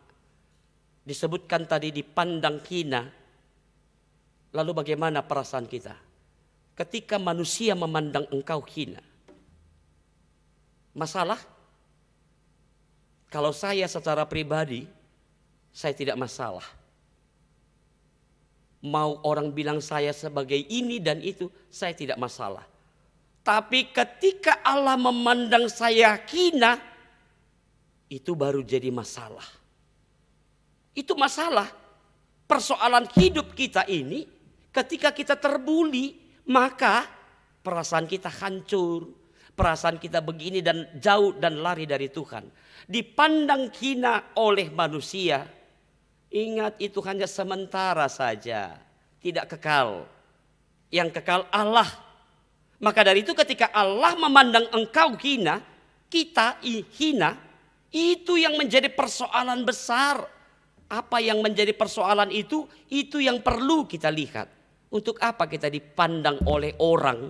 disebutkan tadi dipandang hina. Lalu bagaimana perasaan kita ketika manusia memandang engkau hina? Masalah? Kalau saya secara pribadi, saya tidak masalah. Mau orang bilang saya sebagai ini dan itu, saya tidak masalah. Tapi ketika Allah memandang saya hina, itu baru jadi masalah. Itu masalah. Persoalan hidup kita ini, ketika kita terbuli, maka perasaan kita hancur. Perasaan kita begini dan jauh dan lari dari Tuhan. Dipandang hina oleh manusia. Ingat, itu hanya sementara saja, tidak kekal. Yang kekal Allah. Maka dari itu ketika Allah memandang engkau hina, kita hina, itu yang menjadi persoalan besar. Apa yang menjadi persoalan itu yang perlu kita lihat. Untuk apa kita dipandang oleh orang,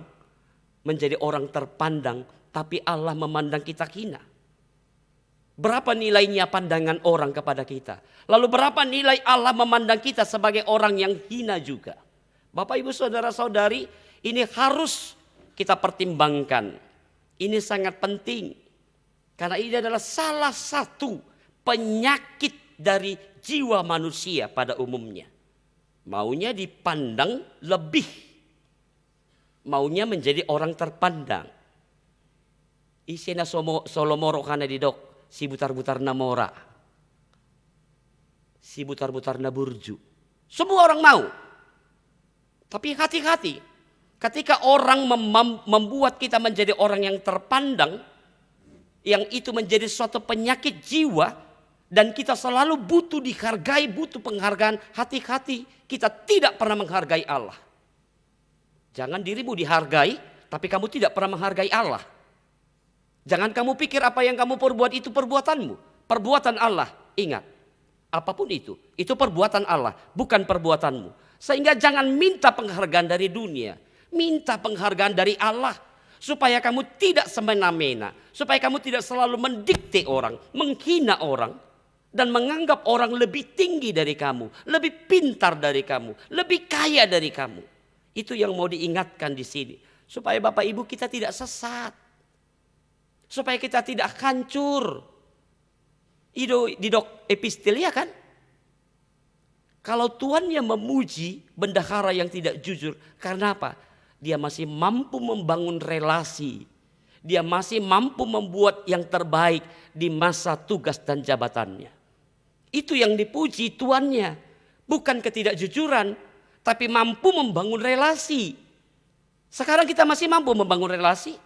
menjadi orang terpandang, tapi Allah memandang kita hina? Berapa nilainya pandangan orang kepada kita? Lalu berapa nilai Allah memandang kita sebagai orang yang hina juga? Bapak Ibu saudara-saudari, ini harus kita pertimbangkan. Ini sangat penting. Karena ini adalah salah satu penyakit dari jiwa manusia pada umumnya. Maunya dipandang lebih. Maunya menjadi orang terpandang. Isena solomoro kana didok, si butar-butar namora. Si butar-butar naburju. Semua orang mau. Tapi hati-hati. Ketika orang membuat kita menjadi orang yang terpandang, yang itu menjadi suatu penyakit jiwa, dan kita selalu butuh dihargai, butuh penghargaan, hati-hati kita tidak pernah menghargai Allah. Jangan dirimu dihargai, tapi kamu tidak pernah menghargai Allah. Jangan kamu pikir apa yang kamu perbuat itu perbuatanmu, perbuatan Allah. Ingat, apapun itu perbuatan Allah, bukan perbuatanmu. Sehingga jangan minta penghargaan dari dunia, minta penghargaan dari Allah. Supaya kamu tidak semena-mena, supaya kamu tidak selalu mendikte orang, menghina orang, dan menganggap orang lebih tinggi dari kamu, lebih pintar dari kamu, lebih kaya dari kamu. Itu yang mau diingatkan di sini, supaya Bapak Ibu kita tidak sesat, supaya kita tidak hancur. Didok epistelia kan? Kalau tuannya memuji bendahara yang tidak jujur, karena apa? Dia masih mampu membangun relasi. Dia masih mampu membuat yang terbaik di masa tugas dan jabatannya. Itu yang dipuji tuannya. Bukan ketidakjujuran, tapi mampu membangun relasi. Sekarang kita masih mampu membangun relasi?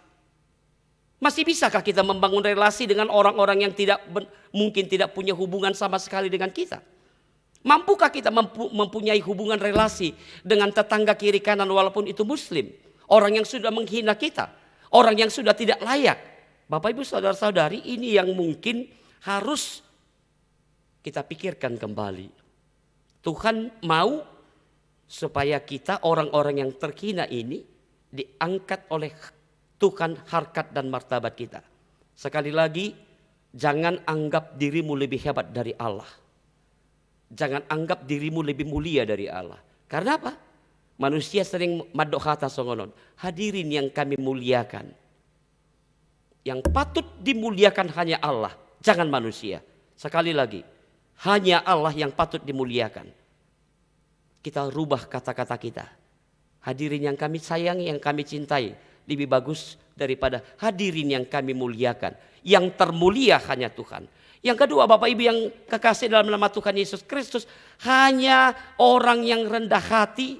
Masih bisakah kita membangun relasi dengan orang-orang yang mungkin tidak punya hubungan sama sekali dengan kita? Mampukah kita mempunyai hubungan relasi dengan tetangga kiri kanan walaupun itu muslim? Orang yang sudah menghina kita, orang yang sudah tidak layak. Bapak Ibu saudara-saudari, ini yang mungkin harus kita pikirkan kembali. Tuhan mau supaya kita orang-orang yang terhina ini diangkat oleh Tuhan harkat dan martabat kita. Sekali lagi, jangan anggap dirimu lebih hebat dari Allah. Jangan anggap dirimu lebih mulia dari Allah. Karena apa? Manusia sering madok kata songonon. Hadirin yang kami muliakan. Yang patut dimuliakan hanya Allah. Jangan manusia. Sekali lagi. Hanya Allah yang patut dimuliakan. Kita rubah kata-kata kita. Hadirin yang kami sayangi, yang kami cintai. Lebih bagus daripada hadirin yang kami muliakan. Yang termulia hanya Tuhan. Yang kedua, Bapak Ibu yang kekasih dalam nama Tuhan Yesus Kristus, hanya orang yang rendah hati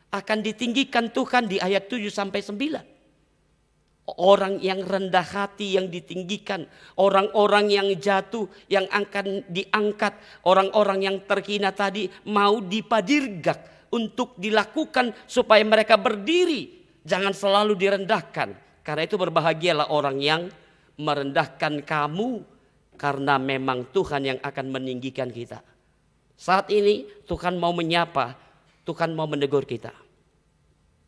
akan ditinggikan Tuhan di ayat 7 sampai 9. Orang yang rendah hati yang ditinggikan, orang-orang yang jatuh yang akan diangkat, orang-orang yang terhina tadi mau dipadirgak untuk dilakukan supaya mereka berdiri, jangan selalu direndahkan. Karena itu berbahagialah orang yang merendahkan kamu. Karena memang Tuhan yang akan meninggikan kita. Saat ini Tuhan mau menyapa, Tuhan mau menegur kita.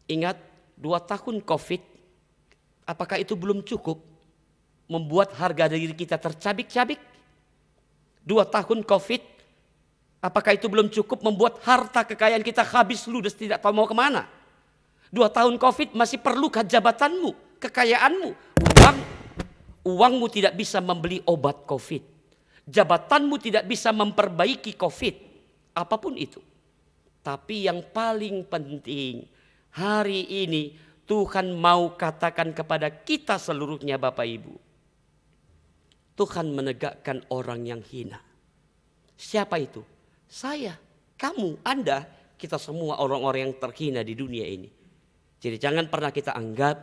Ingat 2 tahun COVID, apakah itu belum cukup membuat harga diri kita tercabik-cabik? 2 tahun COVID, apakah itu belum cukup membuat harta kekayaan kita habis ludes tidak tahu mau kemana? 2 tahun COVID masih perlukah jabatanmu, kekayaanmu, uangmu tidak bisa membeli obat COVID. Jabatanmu tidak bisa memperbaiki COVID. Apapun itu. Tapi yang paling penting, hari ini Tuhan mau katakan kepada kita seluruhnya Bapak Ibu. Tuhan menegakkan orang yang hina. Siapa itu? Saya, kamu, Anda, kita semua orang-orang yang terhina di dunia ini. Jadi jangan pernah kita anggap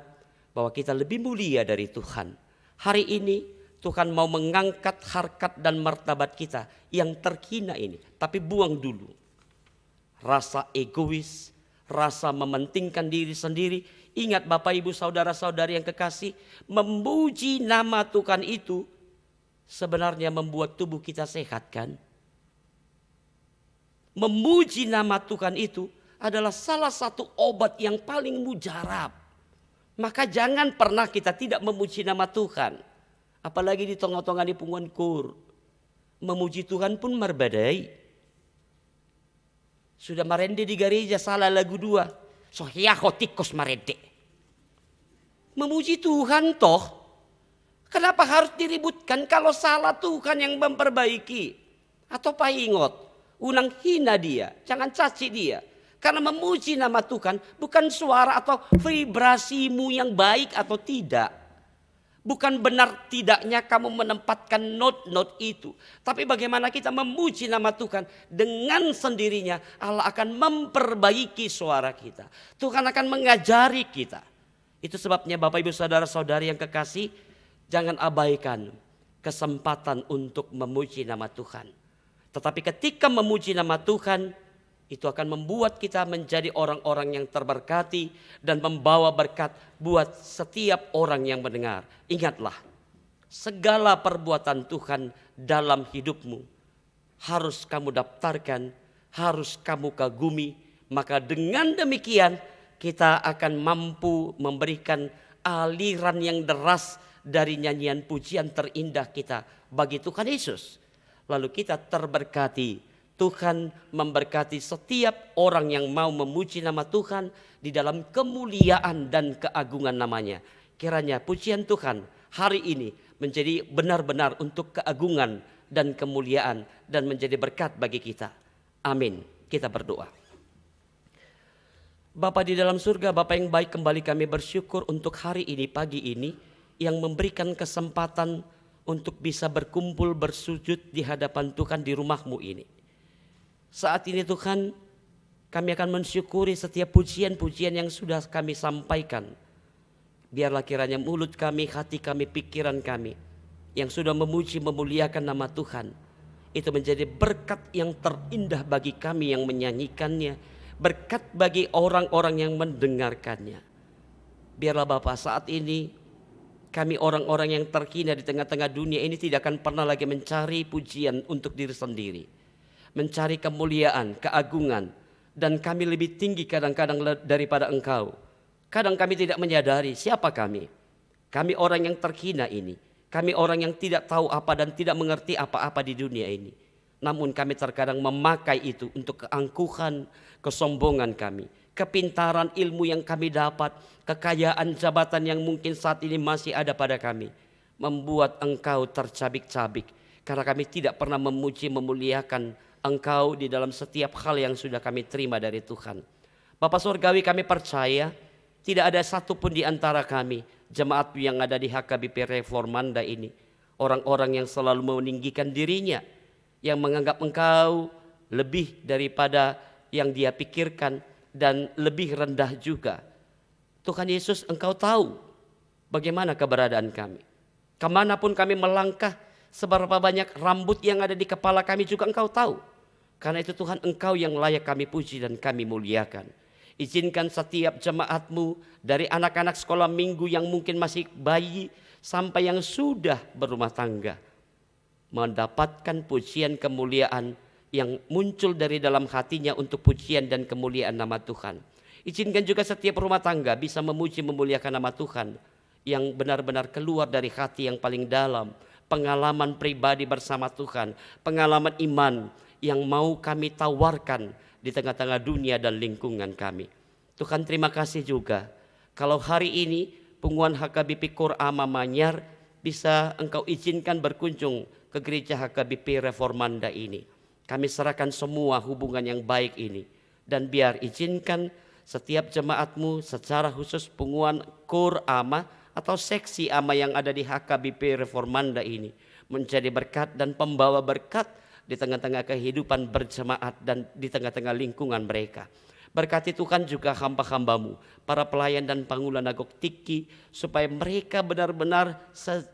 bahwa kita lebih mulia dari Tuhan. Hari ini Tuhan mau mengangkat harkat dan martabat kita yang terhina ini. Tapi buang dulu rasa egois, rasa mementingkan diri sendiri. Ingat Bapak Ibu saudara-saudari yang kekasih, memuji nama Tuhan itu sebenarnya membuat tubuh kita sehat kan? Memuji nama Tuhan itu adalah salah satu obat yang paling mujarab. Maka jangan pernah kita tidak memuji nama Tuhan. Apalagi di tengah-tengah di punguan kur. Memuji Tuhan pun merbadai. Sudah marende di gereja salah lagu 2. Sohya hotikos marende. Memuji Tuhan toh. Kenapa harus diributkan kalau salah Tuhan yang memperbaiki? Atau paingot, unang hina dia, jangan caci dia. Karena memuji nama Tuhan bukan suara atau vibrasimu yang baik atau tidak. Bukan benar tidaknya kamu menempatkan not itu. Tapi bagaimana kita memuji nama Tuhan. Dengan sendirinya Allah akan memperbaiki suara kita. Tuhan akan mengajari kita. Itu sebabnya Bapak Ibu Saudara-saudari yang kekasih, jangan abaikan kesempatan untuk memuji nama Tuhan. Tetapi ketika memuji nama Tuhan, itu akan membuat kita menjadi orang-orang yang terberkati dan membawa berkat buat setiap orang yang mendengar. Ingatlah, segala perbuatan Tuhan dalam hidupmu harus kamu daftarkan, harus kamu kagumi. Maka dengan demikian kita akan mampu memberikan aliran yang deras dari nyanyian pujian terindah kita bagi Tuhan Yesus. Lalu kita terberkati. Tuhan memberkati setiap orang yang mau memuji nama Tuhan di dalam kemuliaan dan keagungan namanya. Kiranya pujian Tuhan hari ini menjadi benar-benar untuk keagungan dan kemuliaan dan menjadi berkat bagi kita. Amin. Kita berdoa. Bapa di dalam surga, Bapa yang baik, kembali kami bersyukur untuk hari ini, pagi ini, yang memberikan kesempatan untuk bisa berkumpul bersujud di hadapan Tuhan di rumah-Mu ini. Saat ini Tuhan, kami akan mensyukuri setiap pujian-pujian yang sudah kami sampaikan. Biarlah kiranya mulut kami, hati kami, pikiran kami yang sudah memuji memuliakan nama Tuhan, itu menjadi berkat yang terindah bagi kami yang menyanyikannya, berkat bagi orang-orang yang mendengarkannya. Biarlah Bapa saat ini kami orang-orang yang terhina di tengah-tengah dunia ini tidak akan pernah lagi mencari pujian untuk diri sendiri. Mencari kemuliaan, keagungan. Dan kami lebih tinggi kadang-kadang daripada Engkau. Kadang kami tidak menyadari siapa kami. Kami orang yang terhina ini. Kami orang yang tidak tahu apa dan tidak mengerti apa-apa di dunia ini. Namun kami terkadang memakai itu untuk keangkuhan, kesombongan kami. Kepintaran ilmu yang kami dapat, kekayaan jabatan yang mungkin saat ini masih ada pada kami, membuat Engkau tercabik-cabik. Karena kami tidak pernah memuji memuliakan Engkau di dalam setiap hal yang sudah kami terima dari Tuhan. Bapa Surgawi, kami percaya tidak ada satupun di antara kami, jemaat yang ada di HKBP Reformanda ini, orang-orang yang selalu meninggikan dirinya, yang menganggap Engkau lebih daripada yang dia pikirkan, dan lebih rendah juga. Tuhan Yesus, Engkau tahu bagaimana keberadaan kami. Kemanapun kami melangkah, seberapa banyak rambut yang ada di kepala kami juga Engkau tahu. Karena itu Tuhan, Engkau yang layak kami puji dan kami muliakan. Izinkan setiap jemaat-Mu, dari anak-anak sekolah minggu yang mungkin masih bayi sampai yang sudah berumah tangga, mendapatkan pujian kemuliaan yang muncul dari dalam hatinya untuk pujian dan kemuliaan nama Tuhan. Izinkan juga setiap rumah tangga bisa memuji memuliakan nama Tuhan yang benar-benar keluar dari hati yang paling dalam. Pengalaman pribadi bersama Tuhan, pengalaman iman yang mau kami tawarkan di tengah-tengah dunia dan lingkungan kami. Tuhan, terima kasih juga kalau hari ini pengumuman HKBP Kur Ama Manyar bisa Engkau izinkan berkunjung ke gereja HKBP Reformanda ini. Kami serahkan semua hubungan yang baik ini. Dan biar izinkan setiap jemaat-Mu secara khusus pengumuman Kur Ama atau seksi Ama yang ada di HKBP Reformanda ini menjadi berkat dan pembawa berkat di tengah-tengah kehidupan berjemaat dan di tengah-tengah lingkungan mereka. Berkati Tuhan juga hamba-hamba-Mu, para pelayan dan pangula Nagok Tiki, supaya mereka benar-benar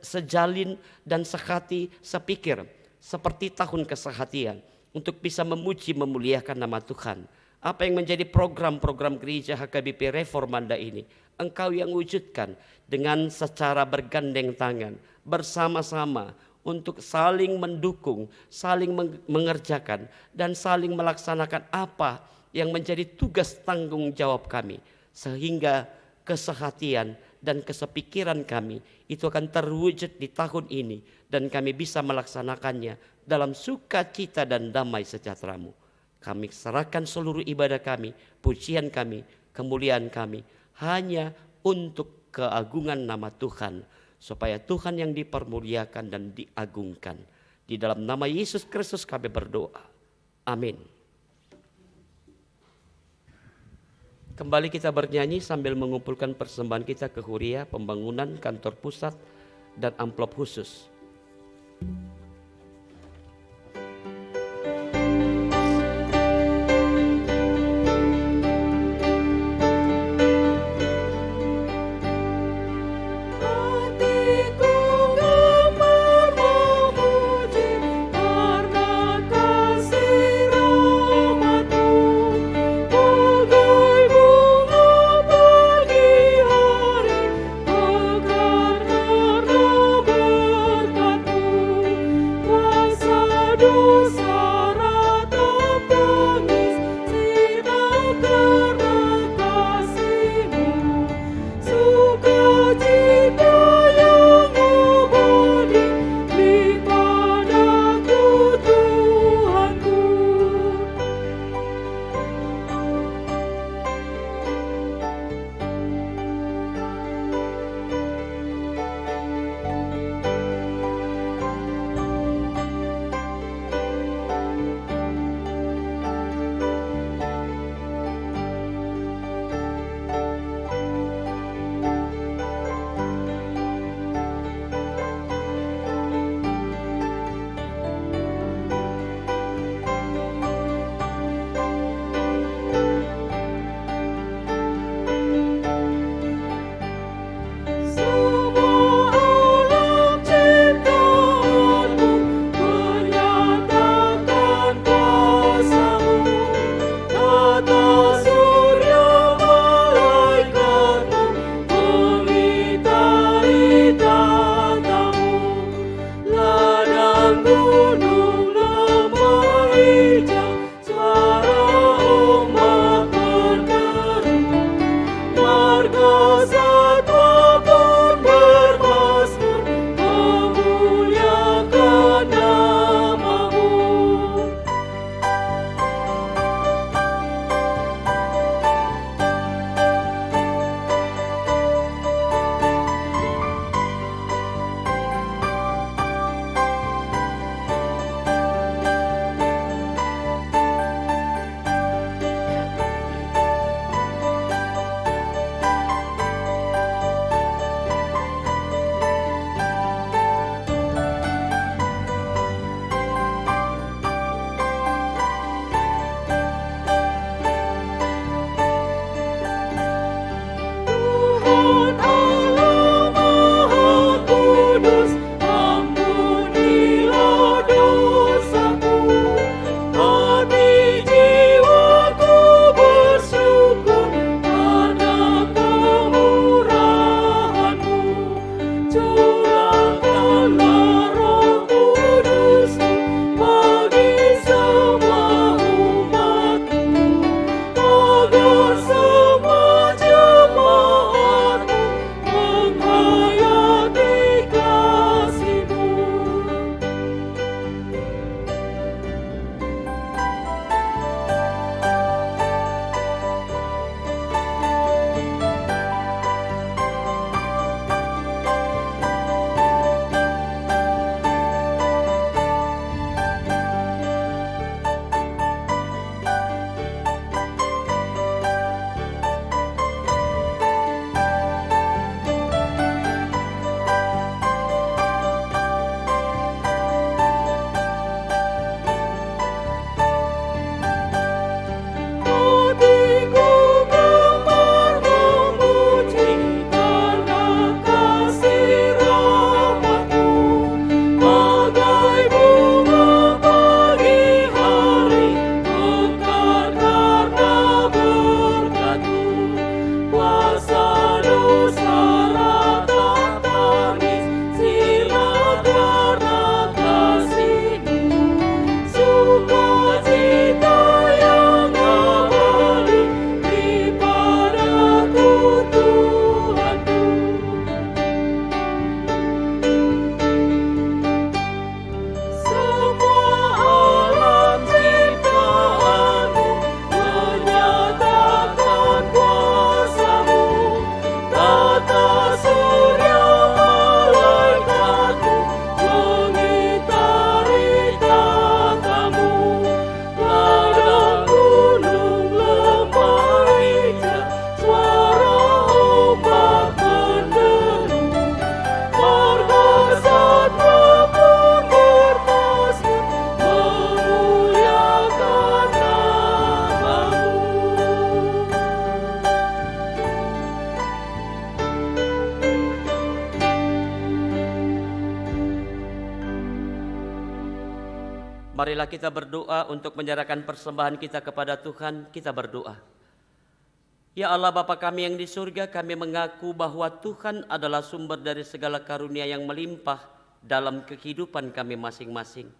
sejalin dan sehati, sepikir, seperti tahun kesehatian, untuk bisa memuji memuliakan nama Tuhan. Apa yang menjadi program-program gereja HKBP Reformanda ini, Engkau yang wujudkan dengan secara bergandeng tangan, bersama-sama untuk saling mendukung, saling mengerjakan, dan saling melaksanakan apa yang menjadi tugas tanggung jawab kami. Sehingga kesehatian dan kesepikiran kami itu akan terwujud di tahun ini, dan kami bisa melaksanakannya dalam sukacita dan damai sejahtera-Mu. Kami serahkan seluruh ibadah kami, pujian kami, kemuliaan kami hanya untuk keagungan nama Tuhan, supaya Tuhan yang dipermuliakan dan diagungkan. Di dalam nama Yesus Kristus kami berdoa. Amin. Kembali kita bernyanyi sambil mengumpulkan persembahan kita ke Huria, pembangunan kantor pusat, dan amplop khusus. Karena Marilah kita berdoa untuk menyerahkan persembahan kita kepada Tuhan. Kita berdoa. Ya Allah Bapa kami yang di surga, kami mengaku bahwa Tuhan adalah sumber dari segala karunia yang melimpah dalam kehidupan kami masing-masing.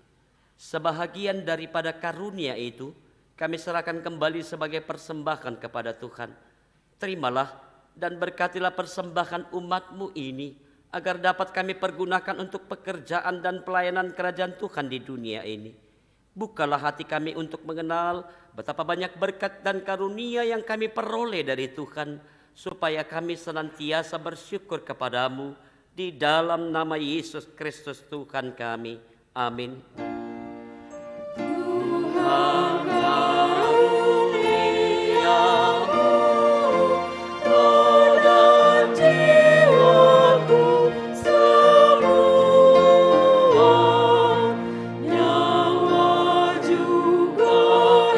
Sebahagian daripada karunia itu kami serahkan kembali sebagai persembahan kepada Tuhan. Terimalah dan berkatilah persembahan umat-Mu ini, agar dapat kami pergunakan untuk pekerjaan dan pelayanan kerajaan Tuhan di dunia ini. Bukalah hati kami untuk mengenal betapa banyak berkat dan karunia yang kami peroleh dari Tuhan, supaya kami senantiasa bersyukur kepadamu di dalam nama Yesus Kristus Tuhan kami. Amin. Tuhan karuniamu pada jiwaku semua, nyawa juga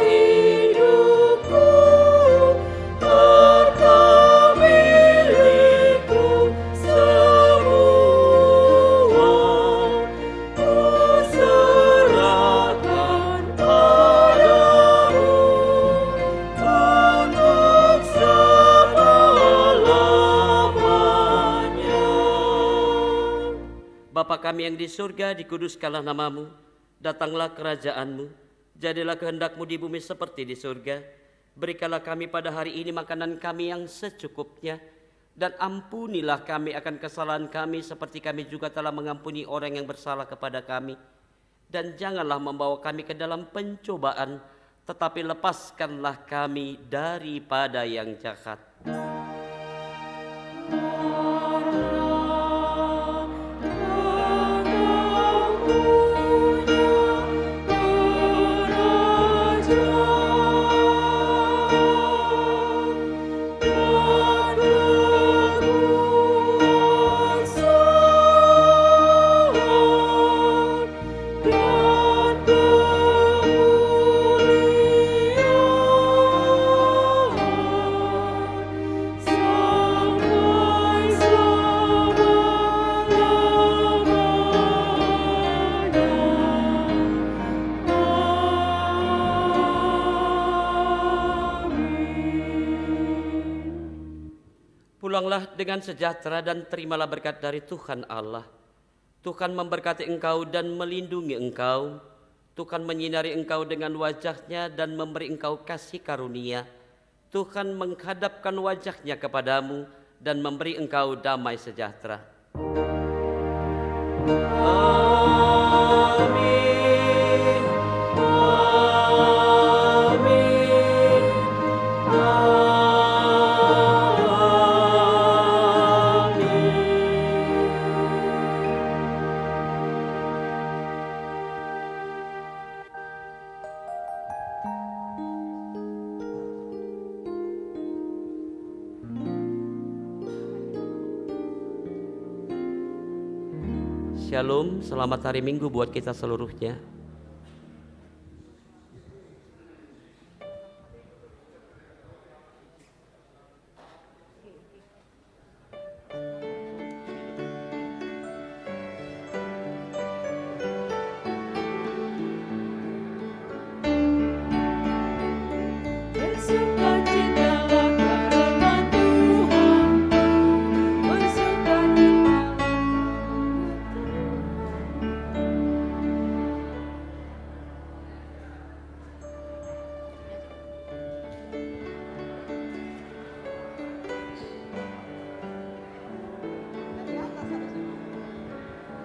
hidupku, harta milikku semua, ku serahkan padamu untuk selamanya. Bapa kami yang di surga, dikuduskanlah namamu, datanglah kerajaanmu, jadilah kehendak-Mu di bumi seperti di surga. Berikanlah kami pada hari ini makanan kami yang secukupnya, dan ampunilah kami akan kesalahan kami seperti kami juga telah mengampuni orang yang bersalah kepada kami. Dan janganlah membawa kami ke dalam pencobaan, tetapi lepaskanlah kami daripada yang jahat. Pulanglah dengan sejahtera dan terimalah berkat dari Tuhan Allah. Tuhan memberkati engkau dan melindungi engkau. Tuhan menyinari engkau dengan wajah-Nya dan memberi engkau kasih karunia. Tuhan menghadapkan wajah-Nya kepadamu dan memberi engkau damai sejahtera. Amin. Amin. Amin. Shalom, selamat hari Minggu buat kita seluruhnya. Bersukacitalah karena Tuhan, bersukacitalah.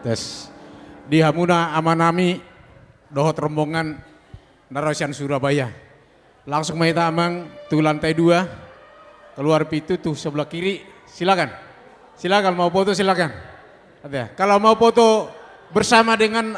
Tes di Hamuna Amanami dohot rombongan Narosian Surabaya. Langsung main tamang tuh lantai 2 keluar pintu tuh sebelah kiri. Silakan. Silakan mau foto silakan. Ada. Kalau mau foto bersama dengan